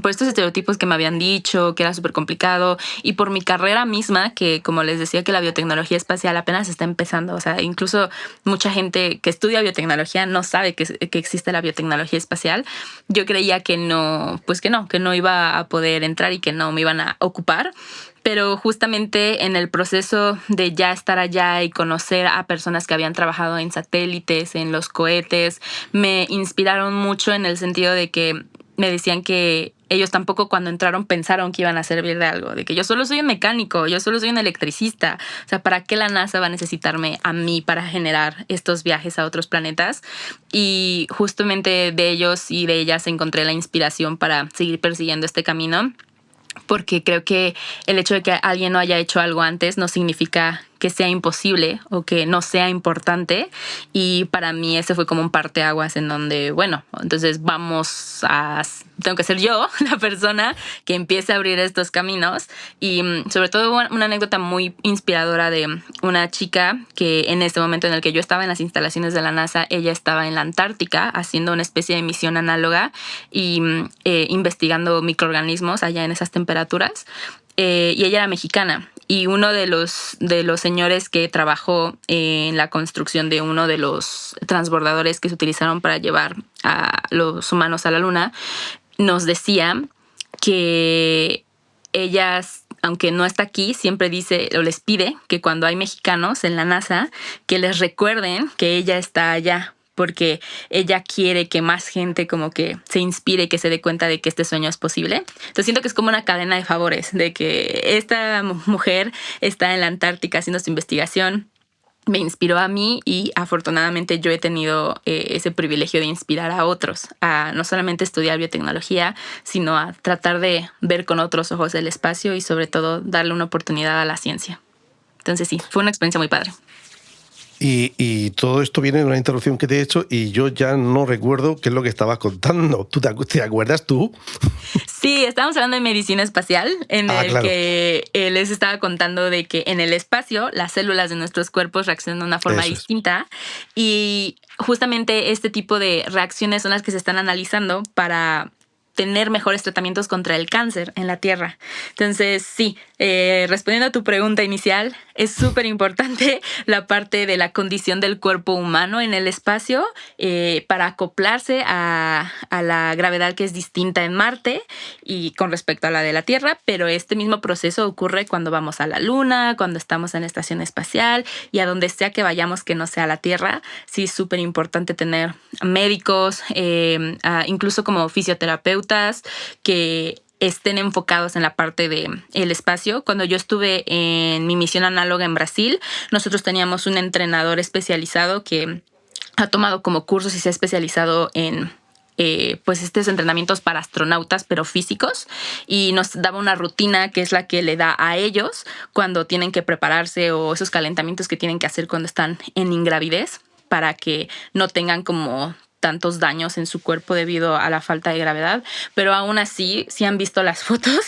por estos estereotipos que me habían dicho, que era súper complicado, y por mi carrera misma, que como les decía que la biotecnología espacial apenas está empezando. O sea, incluso mucha gente que estudia biotecnología no sabe que existe la biotecnología espacial. Yo creía que no iba a poder entrar y que no me iban a ocupar. Pero justamente en el proceso de ya estar allá y conocer a personas que habían trabajado en satélites, en los cohetes, me inspiraron mucho en el sentido de que me decían que ellos tampoco cuando entraron pensaron que iban a servir de algo, de que yo solo soy un mecánico, yo solo soy un electricista. O sea, ¿para qué la NASA va a necesitarme a mí para generar estos viajes a otros planetas? Y justamente de ellos y de ellas encontré la inspiración para seguir persiguiendo este camino. Porque creo que el hecho de que alguien no haya hecho algo antes no significa sea imposible o que no sea importante. Y para mí ese fue como un parteaguas en donde, bueno, entonces tengo que ser yo la persona que empiece a abrir estos caminos. Y sobre todo una anécdota muy inspiradora de una chica que en este momento en el que yo estaba en las instalaciones de la NASA, ella estaba en la Antártica haciendo una especie de misión análoga y investigando microorganismos allá en esas temperaturas. Y ella era mexicana. Y uno de los señores que trabajó en la construcción de uno de los transbordadores que se utilizaron para llevar a los humanos a la Luna, nos decía que ellas, aunque no está aquí, siempre dice o les pide que cuando hay mexicanos en la NASA, que les recuerden que ella está allá, porque ella quiere que más gente como que se inspire y que se dé cuenta de que este sueño es posible. Entonces siento que es como una cadena de favores, de que esta mujer está en la Antártica haciendo su investigación, me inspiró a mí y afortunadamente yo he tenido ese privilegio de inspirar a otros a no solamente estudiar biotecnología, sino a tratar de ver con otros ojos el espacio y sobre todo darle una oportunidad a la ciencia. Entonces sí, fue una experiencia muy padre. Y todo esto viene de una interrupción que te he hecho y yo ya no recuerdo qué es lo que estabas contando. ¿Tú te acuerdas tú? Sí, estábamos hablando de medicina espacial, claro. que les estaba contando de que en el espacio las células de nuestros cuerpos reaccionan de una forma distinta y justamente este tipo de reacciones son las que se están analizando para tener mejores tratamientos contra el cáncer en la Tierra. Entonces, sí, respondiendo a tu pregunta inicial, es súper importante la parte de la condición del cuerpo humano en el espacio para acoplarse a la gravedad que es distinta en Marte y con respecto a la de la Tierra, pero este mismo proceso ocurre cuando vamos a la Luna, cuando estamos en la estación espacial y a donde sea que vayamos que no sea la Tierra. Sí, es súper importante tener médicos, incluso como fisioterapeutas, que estén enfocados en la parte del espacio. Cuando yo estuve en mi misión análoga en Brasil, nosotros teníamos un entrenador especializado que ha tomado como cursos y se ha especializado en pues estos entrenamientos para astronautas, pero físicos, y nos daba una rutina que es la que le da a ellos cuando tienen que prepararse o esos calentamientos que tienen que hacer cuando están en ingravidez para que no tengan como tantos daños en su cuerpo debido a la falta de gravedad, pero aún así, si han visto las fotos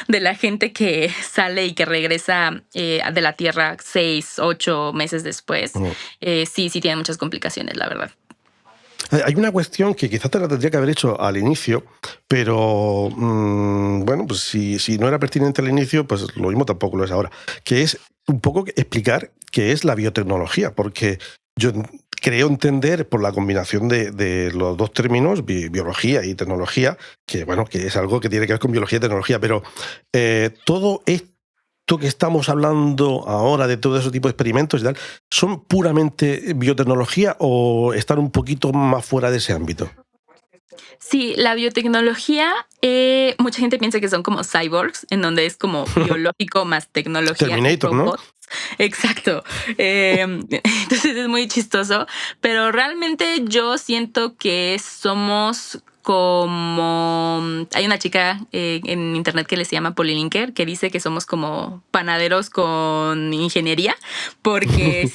de la gente que sale y que regresa de la Tierra 6, 8 meses después, sí tienen muchas complicaciones, la verdad. Hay una cuestión que quizás te la tendría que haber hecho al inicio, pero bueno, pues si no era pertinente al inicio, pues lo mismo tampoco lo es ahora, que es un poco explicar qué es la biotecnología, porque yo creo entender por la combinación de los dos términos, biología y tecnología, que bueno, que es algo que tiene que ver con biología y tecnología, pero todo esto que estamos hablando ahora de todo ese tipo de experimentos y tal, ¿son puramente biotecnología o están un poquito más fuera de ese ámbito? Sí, la biotecnología, mucha gente piensa que son como cyborgs, en donde es como biológico más tecnología. Terminator, ¿no? Exacto. Entonces es muy chistoso, pero realmente yo siento que somos como... Hay una chica en internet que se llama Polilinker que dice que somos como panaderos con ingeniería, porque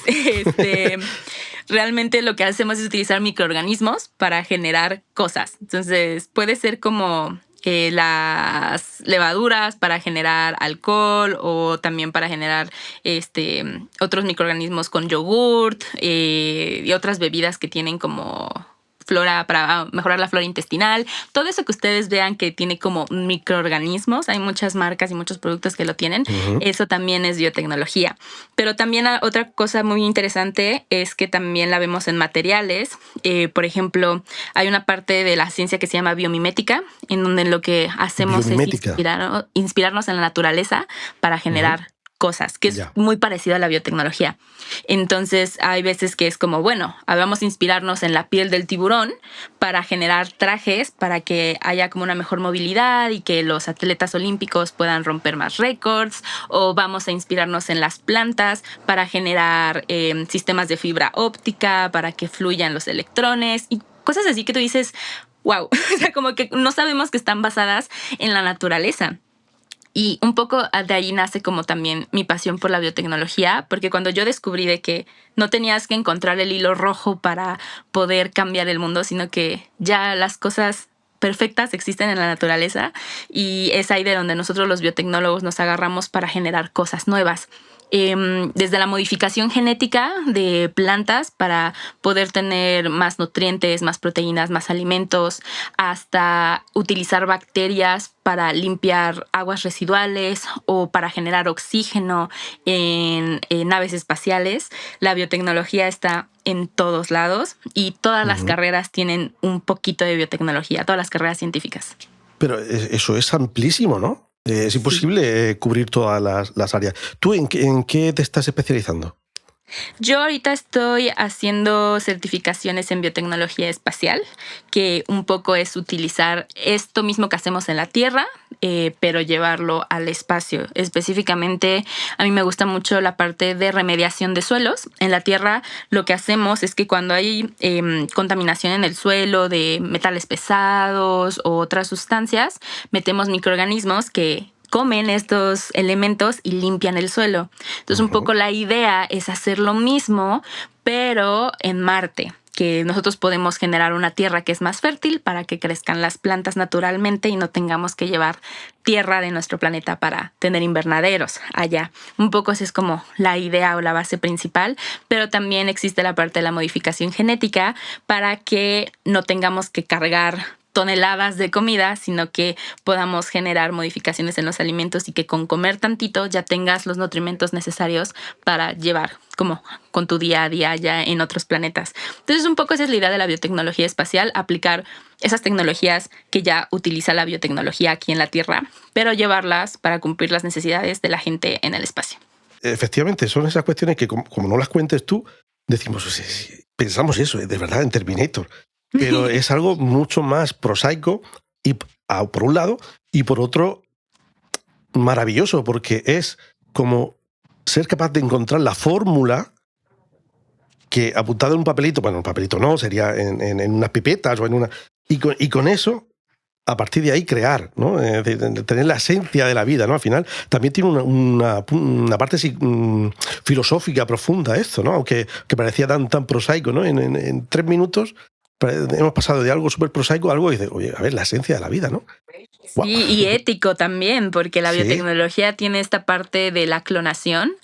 realmente lo que hacemos es utilizar microorganismos para generar cosas. Entonces puede ser como las levaduras para generar alcohol o también para generar otros microorganismos con yogurt y otras bebidas que tienen como flora para mejorar la flora intestinal. Todo eso que ustedes vean que tiene como microorganismos, hay muchas marcas y muchos productos que lo tienen. Eso también es biotecnología. Pero también otra cosa muy interesante es que también la vemos en materiales. Por ejemplo, hay una parte de la ciencia que se llama biomimética, en donde lo que hacemos es inspirarnos en la naturaleza para generar cosas, que es muy parecido a la biotecnología. Entonces hay veces que es como, bueno, vamos a inspirarnos en la piel del tiburón para generar trajes para que haya como una mejor movilidad y que los atletas olímpicos puedan romper más récords, o vamos a inspirarnos en las plantas para generar sistemas de fibra óptica para que fluyan los electrones y cosas así que tú dices, wow, o sea, como que no sabemos que están basadas en la naturaleza. Y un poco de ahí nace como también mi pasión por la biotecnología, porque cuando yo descubrí de que no tenías que encontrar el hilo rojo para poder cambiar el mundo, sino que ya las cosas perfectas existen en la naturaleza, y es ahí de donde nosotros los biotecnólogos nos agarramos para generar cosas nuevas. Desde la modificación genética de plantas para poder tener más nutrientes, más proteínas, más alimentos, hasta utilizar bacterias para limpiar aguas residuales o para generar oxígeno en naves espaciales. La biotecnología está en todos lados y todas las carreras tienen un poquito de biotecnología, todas las carreras científicas. Pero eso es amplísimo, ¿no? Es imposible cubrir todas las áreas. ¿Tú en qué te estás especializando? Yo ahorita estoy haciendo certificaciones en biotecnología espacial, que un poco es utilizar esto mismo que hacemos en la Tierra, pero llevarlo al espacio. Específicamente, a mí me gusta mucho la parte de remediación de suelos. En la Tierra lo que hacemos es que cuando hay contaminación en el suelo de metales pesados o otras sustancias, metemos microorganismos que comen estos elementos y limpian el suelo. Entonces, un poco la idea es hacer lo mismo, pero en Marte, que nosotros podemos generar una tierra que es más fértil para que crezcan las plantas naturalmente y no tengamos que llevar tierra de nuestro planeta para tener invernaderos allá. Un poco esa es como la idea o la base principal, pero también existe la parte de la modificación genética para que no tengamos que cargar toneladas de comida, sino que podamos generar modificaciones en los alimentos y que con comer tantito ya tengas los nutrimentos necesarios para llevar como con tu día a día ya en otros planetas. Entonces, un poco esa es la idea de la biotecnología espacial, aplicar esas tecnologías que ya utiliza la biotecnología aquí en la Tierra, pero llevarlas para cumplir las necesidades de la gente en el espacio. Efectivamente, son esas cuestiones que como no las cuentes tú, decimos, pensamos eso, de verdad, en Terminator. Pero es algo mucho más prosaico, y por un lado, y por otro, maravilloso, porque es como ser capaz de encontrar la fórmula que apuntado en un papelito, bueno, un papelito no, sería en unas pipetas o en una... Y con eso, a partir de ahí, crear, ¿no? De tener la esencia de la vida, ¿no? Al final también tiene una parte filosófica profunda esto, ¿no? Aunque que parecía tan prosaico, ¿no? En 3 minutos hemos pasado de algo súper prosaico a algo y dices, oye, a ver, la esencia de la vida, ¿no? Sí, y ético también, porque la biotecnología tiene esta parte de la clonación.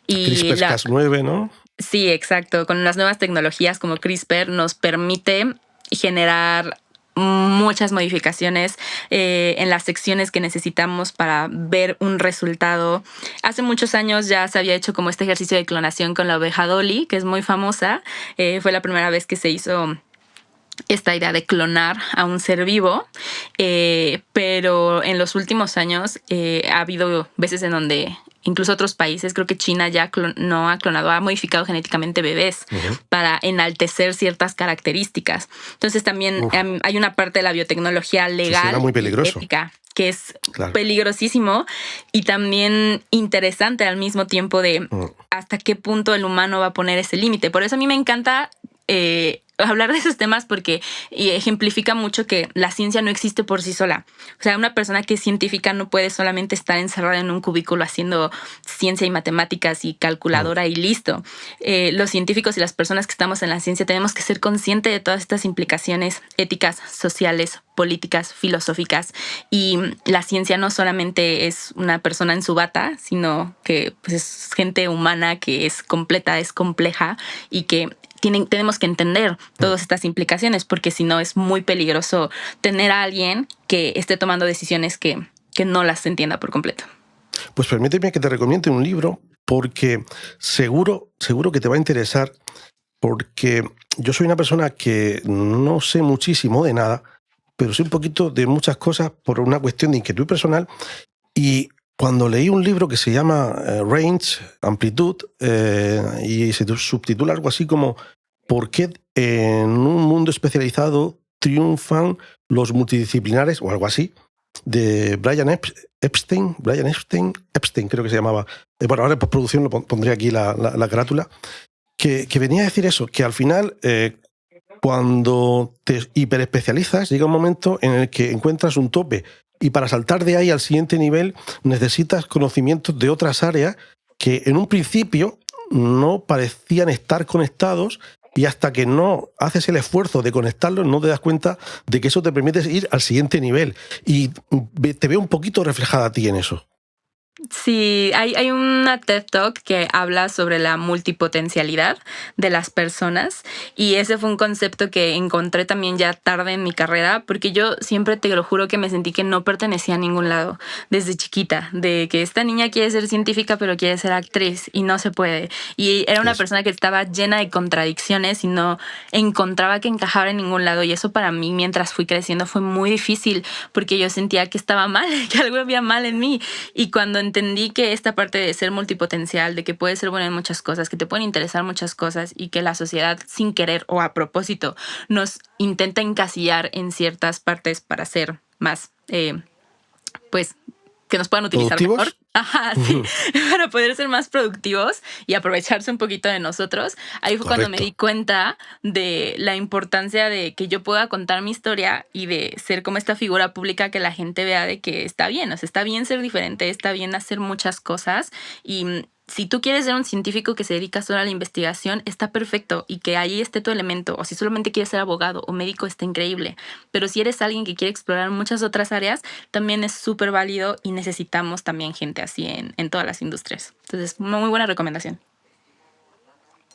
Y CRISPR-Cas9, ¿no? Sí, exacto. Con las nuevas tecnologías como CRISPR nos permite generar muchas modificaciones en las secciones que necesitamos para ver un resultado. Hace muchos años ya se había hecho como este ejercicio de clonación con la oveja Dolly, que es muy famosa. Fue la primera vez que se hizo esta idea de clonar a un ser vivo, pero en los últimos años ha habido veces en donde incluso otros países, creo que China ya no ha clonado, ha modificado genéticamente bebés para enaltecer ciertas características. Entonces también hay una parte de la biotecnología legal muy peligroso. Y ética que es peligrosísimo y también interesante al mismo tiempo de hasta qué punto el humano va a poner ese límite. Por eso a mí me encanta hablar de esos temas porque ejemplifica mucho que la ciencia no existe por sí sola. O sea, una persona que es científica no puede solamente estar encerrada en un cubículo haciendo ciencia y matemáticas y calculadora y listo. Los científicos y las personas que estamos en la ciencia tenemos que ser conscientes de todas estas implicaciones éticas, sociales, políticas, filosóficas, y la ciencia no solamente es una persona en su bata, sino que pues, es gente humana que es completa, es compleja y que tenemos que entender todas estas implicaciones, porque si no es muy peligroso tener a alguien que esté tomando decisiones que no las entienda por completo. Pues permíteme que te recomiende un libro, porque seguro que te va a interesar, porque yo soy una persona que no sé muchísimo de nada, pero sé un poquito de muchas cosas por una cuestión de inquietud personal, y cuando leí un libro que se llama Range, Amplitud, y se subtitula algo así como ¿por qué en un mundo especializado triunfan los multidisciplinares? O algo así, de Brian Epstein creo que se llamaba. Bueno, ahora en postproducción lo pondré aquí la carátula, que venía a decir eso, que al final cuando te hiperespecializas llega un momento en el que encuentras un tope y para saltar de ahí al siguiente nivel necesitas conocimientos de otras áreas que en un principio no parecían estar conectados, y hasta que no haces el esfuerzo de conectarlos no te das cuenta de que eso te permite ir al siguiente nivel. Y te veo un poquito reflejada a ti en eso. Sí, hay una TED Talk que habla sobre la multipotencialidad de las personas, y ese fue un concepto que encontré también ya tarde en mi carrera, porque yo siempre, te lo juro, que me sentí que no pertenecía a ningún lado desde chiquita, de que esta niña quiere ser científica pero quiere ser actriz y no se puede, y era una persona que estaba llena de contradicciones y no encontraba que encajara en ningún lado, y eso para mí mientras fui creciendo fue muy difícil porque yo sentía que estaba mal, que algo había mal en mí. Y cuando entendí que esta parte de ser multipotencial, de que puedes ser bueno en muchas cosas, que te pueden interesar muchas cosas, y que la sociedad sin querer o a propósito nos intenta encasillar en ciertas partes para ser más, pues, que nos puedan utilizar ¿Productivos? mejor. Ajá, sí, para poder ser más productivos y aprovecharse un poquito de nosotros. Ahí fue cuando me di cuenta de la importancia de que yo pueda contar mi historia y de ser como esta figura pública que la gente vea de que está bien, o sea, está bien ser diferente, está bien hacer muchas cosas, y si tú quieres ser un científico que se dedica solo a la investigación, está perfecto, y que ahí esté tu elemento. O si solamente quieres ser abogado o médico, está increíble. Pero si eres alguien que quiere explorar muchas otras áreas, también es súper válido, y necesitamos también gente así en todas las industrias. Entonces, muy buena recomendación.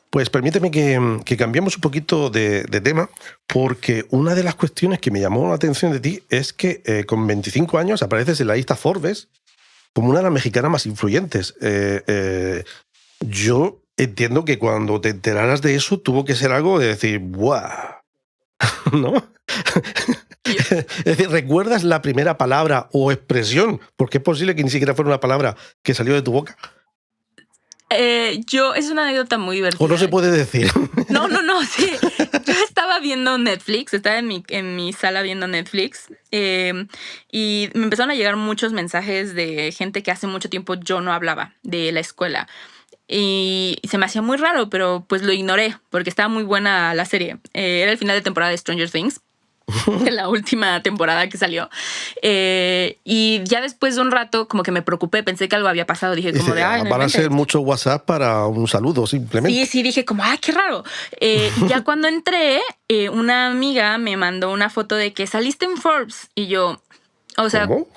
Pues permíteme que cambiemos un poquito de tema, porque una de las cuestiones que me llamó la atención de ti es que con 25 años apareces en la lista Forbes como una de las mexicanas más influyentes. Yo entiendo que cuando te enteraras de eso tuvo que ser algo de decir, ¡buah! ¿No? Es decir, ¿recuerdas la primera palabra o expresión? Porque es posible que ni siquiera fuera una palabra que salió de tu boca. Es una anécdota muy divertida. ¿O no se puede decir? No, sí. Yo estaba viendo Netflix, estaba en mi sala viendo Netflix, y me empezaron a llegar muchos mensajes de gente que hace mucho tiempo yo no hablaba de la escuela. Y se me hacía muy raro, pero pues lo ignoré porque estaba muy buena la serie. Era el final de temporada de Stranger Things. La última temporada que salió. Y ya después de un rato como que me preocupé, pensé que algo había pasado, dije como de ay, no van a inventes. ser mucho WhatsApp para un saludo simplemente. Sí, dije como ay, qué raro. Y ya cuando entré, una amiga me mandó una foto de que saliste en Forbes, y yo, o sea, ¿cómo?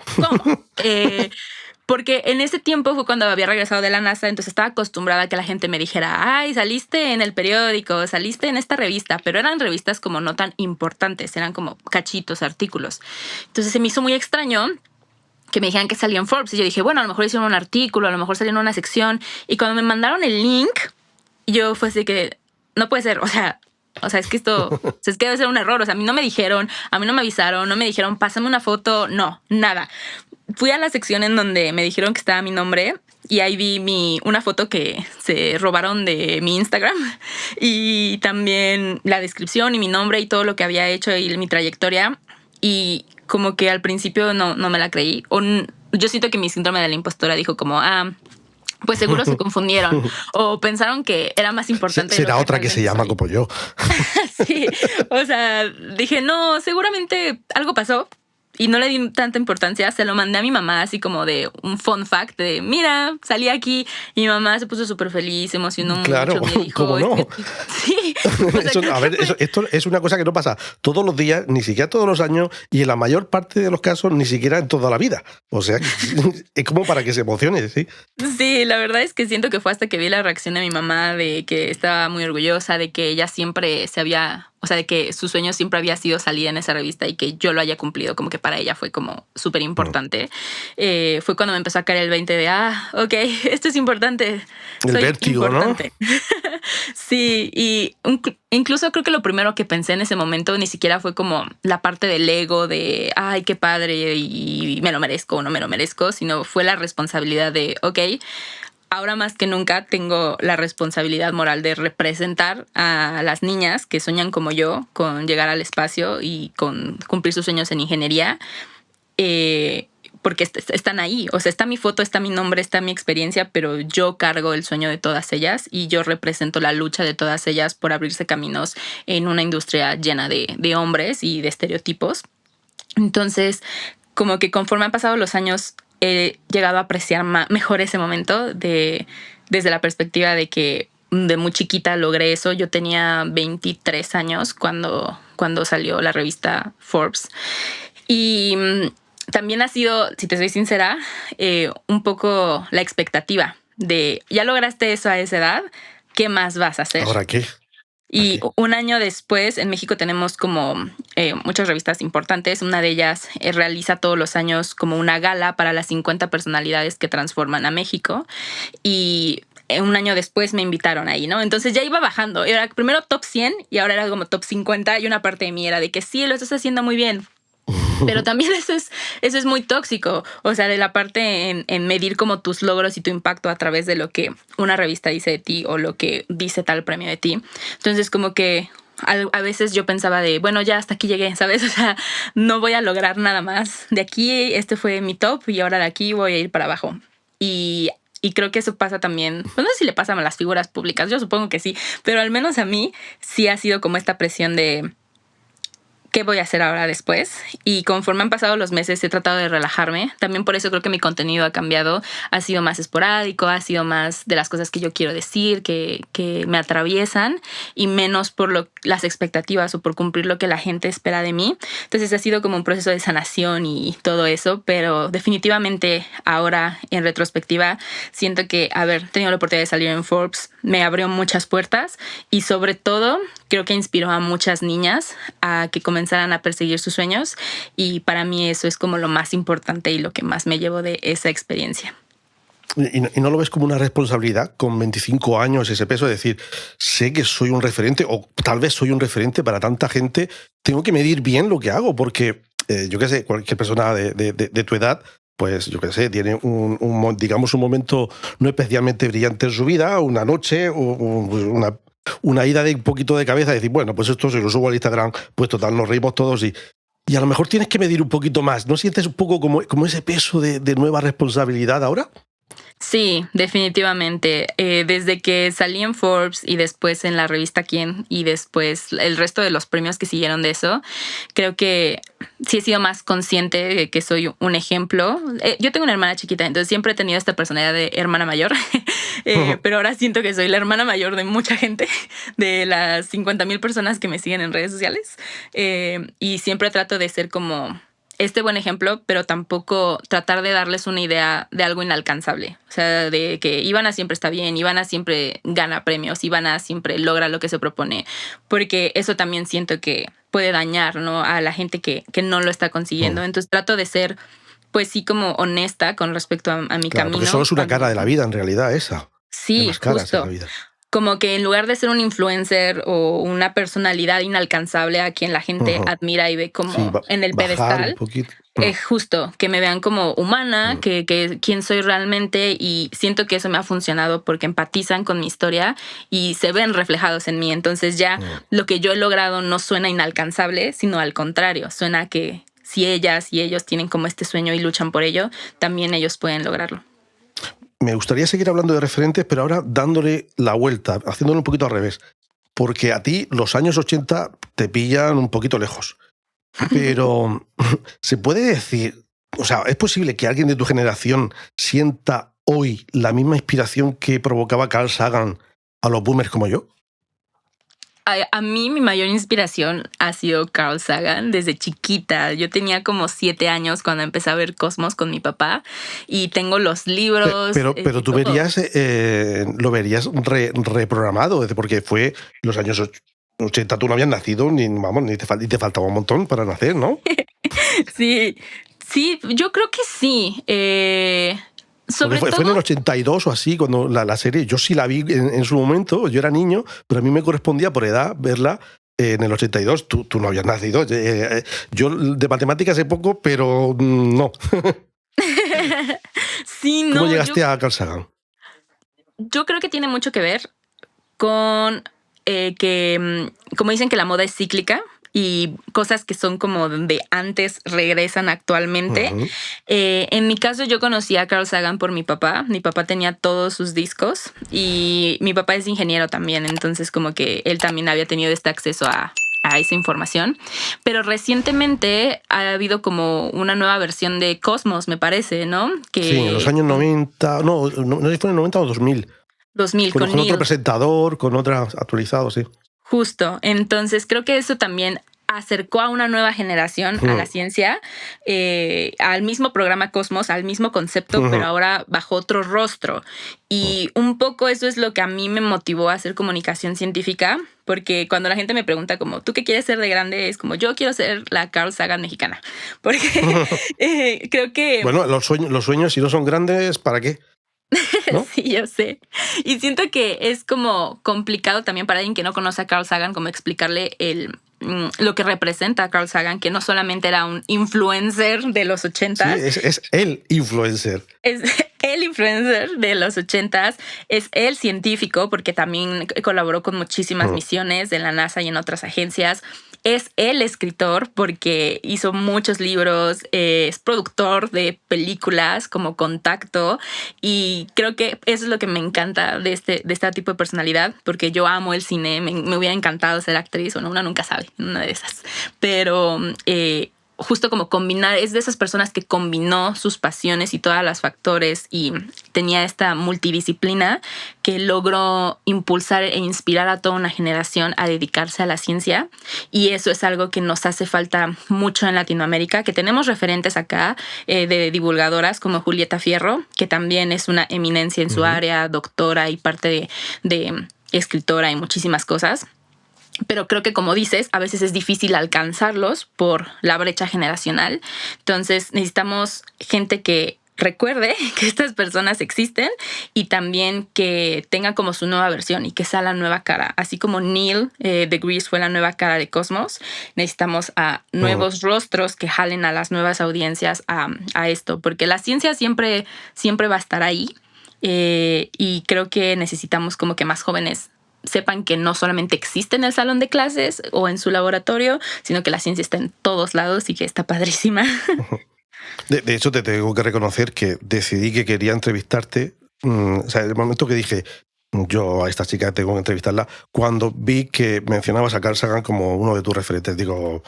Porque en ese tiempo fue cuando había regresado de la NASA, entonces estaba acostumbrada a que la gente me dijera, ay, saliste en el periódico, saliste en esta revista, pero eran revistas como no tan importantes, eran como cachitos, artículos. Entonces se me hizo muy extraño que me dijeran que salía en Forbes, y yo dije, bueno, a lo mejor hicieron un artículo, a lo mejor salió en una sección, y cuando me mandaron el link, yo fue así que, no puede ser, o sea, es que esto, es que debe ser un error, o sea, a mí no me dijeron, a mí no me avisaron, no me dijeron, pásame una foto, no, nada. Fui a la sección en donde me dijeron que estaba mi nombre, y ahí vi una foto que se robaron de mi Instagram, y también la descripción y mi nombre y todo lo que había hecho y mi trayectoria, y como que al principio no me la creí. Yo siento que mi síndrome de la impostora dijo como, pues seguro se confundieron o pensaron que era más importante. Será otra que se llama como yo. Sí, o sea, dije, no, seguramente algo pasó. Y no le di tanta importancia, se lo mandé a mi mamá así como de un fun fact de, mira, salí aquí. Y mi mamá se puso súper feliz, se emocionó mucho. Me dijo, ¿cómo no? Sí. O sea, esto es una cosa que no pasa todos los días, ni siquiera todos los años, y en la mayor parte de los casos ni siquiera en toda la vida. O sea, es como para que se emocione, ¿sí? Sí, la verdad es que siento que fue hasta que vi la reacción de mi mamá de que estaba muy orgullosa, de que ella siempre o sea, de que su sueño siempre había sido salir en esa revista y que yo lo haya cumplido, como que para ella fue como súper importante. Fue cuando me empezó a caer el 20 de, ok, esto es importante. El vértigo, importante, ¿no? Sí, y incluso creo que lo primero que pensé en ese momento ni siquiera fue como la parte del ego de, ay, qué padre, y me lo merezco o no me lo merezco, sino fue la responsabilidad de, ok, ahora más que nunca tengo la responsabilidad moral de representar a las niñas que sueñan como yo con llegar al espacio y con cumplir sus sueños en ingeniería, porque están ahí. O sea, está mi foto, está mi nombre, está mi experiencia, pero yo cargo el sueño de todas ellas y yo represento la lucha de todas ellas por abrirse caminos en una industria llena de hombres y de estereotipos. Entonces, como que conforme han pasado los años he llegado a apreciar mejor ese momento desde la perspectiva de que de muy chiquita logré eso. Yo tenía 23 años cuando salió la revista Forbes. Y también ha sido, si te soy sincera, un poco la expectativa de ya lograste eso a esa edad, ¿qué más vas a hacer? ¿Ahora qué? Y un año después, en México tenemos como muchas revistas importantes. Una de ellas realiza todos los años como una gala para las 50 personalidades que transforman a México. Y un año después me invitaron ahí, ¿no? Entonces ya iba bajando. Era primero top 100 y ahora era como top 50. Y una parte de mí era de que sí, lo estás haciendo muy bien. Pero también eso es muy tóxico. O sea, de la parte en medir como tus logros y tu impacto a través de lo que una revista dice de ti o lo que dice tal premio de ti. Entonces, como que a veces yo pensaba de, bueno, ya hasta aquí llegué, ¿sabes? O sea, no voy a lograr nada más. De aquí, este fue mi top y ahora de aquí voy a ir para abajo. Y creo que eso pasa también, pues no sé si le pasa a las figuras públicas, yo supongo que sí, pero al menos a mí sí ha sido como esta presión de ¿qué voy a hacer ahora después? Y conforme han pasado los meses he tratado de relajarme. También por eso creo que mi contenido ha cambiado. Ha sido más esporádico, ha sido más de las cosas que yo quiero decir, que me atraviesan y menos por las expectativas o por cumplir lo que la gente espera de mí. Entonces ha sido como un proceso de sanación y todo eso, pero definitivamente ahora en retrospectiva siento que haber tenido la oportunidad de salir en Forbes me abrió muchas puertas y sobre todo creo que inspiró a muchas niñas a que comenzaran a perseguir sus sueños y para mí eso es como lo más importante y lo que más me llevo de esa experiencia. ¿Y no lo ves como una responsabilidad con 25 años, ese peso de decir, sé que soy un referente o tal vez soy un referente para tanta gente, tengo que medir bien lo que hago? Porque yo qué sé, cualquier persona de tu edad, pues yo qué sé, tiene digamos un momento no especialmente brillante en su vida, una noche o una ida de un poquito de cabeza y decir, bueno, pues esto se lo subo al Instagram, pues total, nos reímos todos y a lo mejor tienes que medir un poquito más. ¿No sientes un poco como ese peso de nueva responsabilidad ahora? Sí, definitivamente. Desde que salí en Forbes y después en la revista Quién y después el resto de los premios que siguieron de eso, creo que sí he sido más consciente de que soy un ejemplo. Yo tengo una hermana chiquita, entonces siempre he tenido esta personalidad de hermana mayor, pero ahora siento que soy la hermana mayor de mucha gente, de las 50,000 personas que me siguen en redes sociales. Y siempre trato de ser como este buen ejemplo, pero tampoco tratar de darles una idea de algo inalcanzable. O sea, de que Ivana siempre está bien, Ivana siempre gana premios, Ivana siempre logra lo que se propone, porque eso también siento que puede dañar, ¿no?, a la gente que no lo está consiguiendo. Entonces trato de ser, pues sí, como honesta con respecto a mi camino. Porque solo es una cara de la vida, en realidad, esa. Sí, las caras justo. de la vida. Como que en lugar de ser un influencer o una personalidad inalcanzable a quien la gente admira y ve como en el pedestal, es justo que me vean como humana, que quién soy realmente, y siento que eso me ha funcionado porque empatizan con mi historia y se ven reflejados en mí. Entonces ya lo que yo he logrado no suena inalcanzable, sino al contrario, suena que si ellas y ellos tienen como este sueño y luchan por ello, también ellos pueden lograrlo. Me gustaría seguir hablando de referentes, pero ahora dándole la vuelta, haciéndolo un poquito al revés. Porque a ti los años 80 te pillan un poquito lejos. Pero se puede decir, o sea, ¿es posible que alguien de tu generación sienta hoy la misma inspiración que provocaba Carl Sagan a los boomers como yo? A mí mi mayor inspiración ha sido Carl Sagan desde chiquita. Yo tenía como 7 años cuando empecé a ver Cosmos con mi papá y tengo los libros. Pero tú verías, lo verías reprogramado, porque fue los años 80, tú no habías nacido, ni te faltaba un montón para nacer, ¿no? Sí, yo creo que sí. Fue en el 82 o así, cuando la serie, yo sí la vi en su momento, yo era niño, pero a mí me correspondía por edad verla en el 82. Tú no habías nacido. Yo de matemáticas sé poco, pero no. Sí, no. ¿Cómo llegaste a Carl Sagan? Yo creo que tiene mucho que ver con que, como dicen que la moda es cíclica, y cosas que son como de antes regresan actualmente. En mi caso, yo conocí a Carl Sagan por mi papá. Mi papá tenía todos sus discos y mi papá es ingeniero también, entonces como que él también había tenido este acceso a a esa información. Pero recientemente ha habido como una nueva versión de Cosmos, me parece, ¿no? Que Sí, en los años 90, no sé si fue en el 90 o 2000. 2000 Con con otro Neil. presentador, con otra actualizado, sí. Justo, entonces creo que eso también acercó a una nueva generación a la ciencia, al mismo programa Cosmos, al mismo concepto, pero ahora bajo otro rostro. Y un poco eso es lo que a mí me motivó a hacer comunicación científica, porque cuando la gente me pregunta como, ¿tú qué quieres ser de grande? Es como, yo quiero ser la Carl Sagan mexicana, porque creo que... Bueno, los sueños, si no son grandes, ¿para qué? ¿No? Sí, yo sé. Y siento que es como complicado también para alguien que no conoce a Carl Sagan, como explicarle lo que representa a Carl Sagan, que no solamente era un influencer de los 80s. Sí, es el influencer. Es el influencer de los 80s, es el científico, porque también colaboró con muchísimas misiones de la NASA y en otras agencias. Es el escritor porque hizo muchos libros, es productor de películas como Contacto, y creo que eso es lo que me encanta de este tipo de personalidad, porque yo amo el cine, me hubiera encantado ser actriz, o no, una nunca sabe, una de esas. Pero justo como combinar, es de esas personas que combinó sus pasiones y todos los factores y tenía esta multidisciplina que logró impulsar e inspirar a toda una generación a dedicarse a la ciencia. Y eso es algo que nos hace falta mucho en Latinoamérica, que tenemos referentes acá de divulgadoras como Julieta Fierro, que también es una eminencia en su área, doctora y parte de escritora y muchísimas cosas. Pero creo que, como dices, a veces es difícil alcanzarlos por la brecha generacional. Entonces necesitamos gente que recuerde que estas personas existen y también que tenga como su nueva versión y que sea la nueva cara. Así como Neil deGrasse fue la nueva cara de Cosmos, necesitamos a nuevos rostros que jalen a las nuevas audiencias a esto, porque la ciencia siempre va a estar ahí, y creo que necesitamos como que más jóvenes sepan que no solamente existe en el salón de clases o en su laboratorio, sino que la ciencia está en todos lados y que está padrísima. De hecho, te tengo que reconocer que decidí que quería entrevistarte. O sea, el momento que dije, yo a esta chica tengo que entrevistarla, cuando vi que mencionabas a Carl Sagan como uno de tus referentes, digo,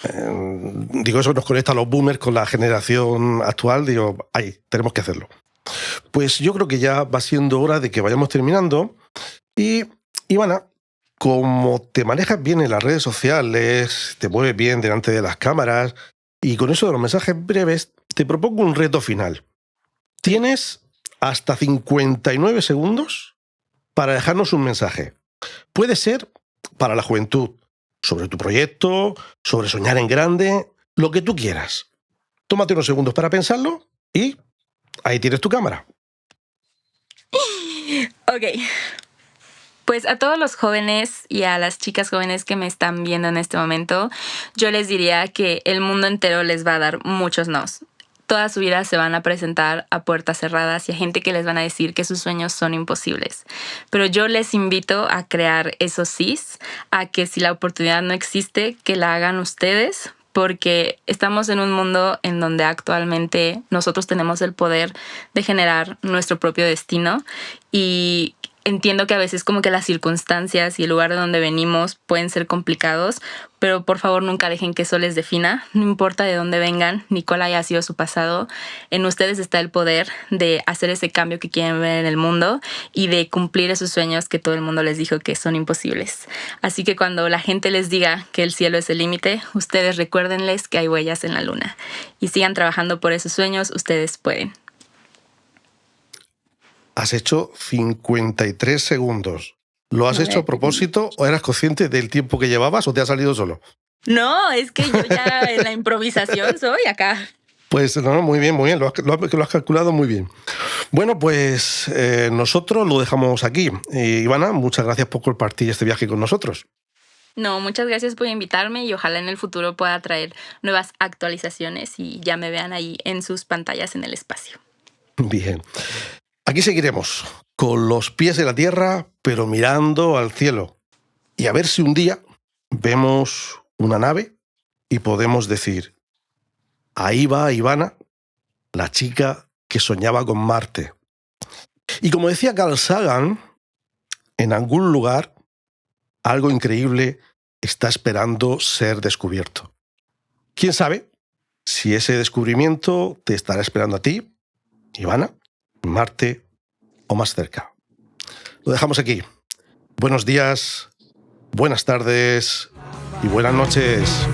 eso nos conecta a los boomers con la generación actual, digo, ahí, tenemos que hacerlo. Pues yo creo que ya va siendo hora de que vayamos terminando. Y Ivana, como te manejas bien en las redes sociales, te mueves bien delante de las cámaras, y con eso de los mensajes breves, te propongo un reto final. Tienes hasta 59 segundos para dejarnos un mensaje. Puede ser para la juventud, sobre tu proyecto, sobre soñar en grande, lo que tú quieras. Tómate unos segundos para pensarlo y ahí tienes tu cámara. Ok. Pues a todos los jóvenes y a las chicas jóvenes que me están viendo en este momento, yo les diría que el mundo entero les va a dar muchos nos. Toda su vida se van a presentar a puertas cerradas y a gente que les van a decir que sus sueños son imposibles. Pero yo les invito a crear esos sís, a que si la oportunidad no existe, que la hagan ustedes, porque estamos en un mundo en donde actualmente nosotros tenemos el poder de generar nuestro propio destino, y entiendo que a veces como que las circunstancias y el lugar de donde venimos pueden ser complicados, pero por favor nunca dejen que eso les defina. No importa de dónde vengan ni cuál haya sido su pasado, en ustedes está el poder de hacer ese cambio que quieren ver en el mundo y de cumplir esos sueños que todo el mundo les dijo que son imposibles. Así que cuando la gente les diga que el cielo es el límite, ustedes recuérdenles que hay huellas en la luna y sigan trabajando por esos sueños. Ustedes pueden. Has hecho 53 segundos. ¿Lo has hecho a propósito o eras consciente del tiempo que llevabas o te ha salido solo? No, es que yo ya en la improvisación soy acá. Pues no, muy bien, lo has calculado muy bien. Bueno, pues nosotros lo dejamos aquí. Ivana, muchas gracias por compartir este viaje con nosotros. No, muchas gracias por invitarme y ojalá en el futuro pueda traer nuevas actualizaciones y ya me vean ahí en sus pantallas en el espacio. Bien. Aquí seguiremos, con los pies en la tierra, pero mirando al cielo. Y a ver si un día vemos una nave y podemos decir, ahí va Ivana, la chica que soñaba con Marte. Y como decía Carl Sagan, en algún lugar, algo increíble está esperando ser descubierto. ¿Quién sabe si ese descubrimiento te estará esperando a ti, Ivana, en Marte o más cerca? Lo dejamos aquí. Buenos días, buenas tardes y buenas noches.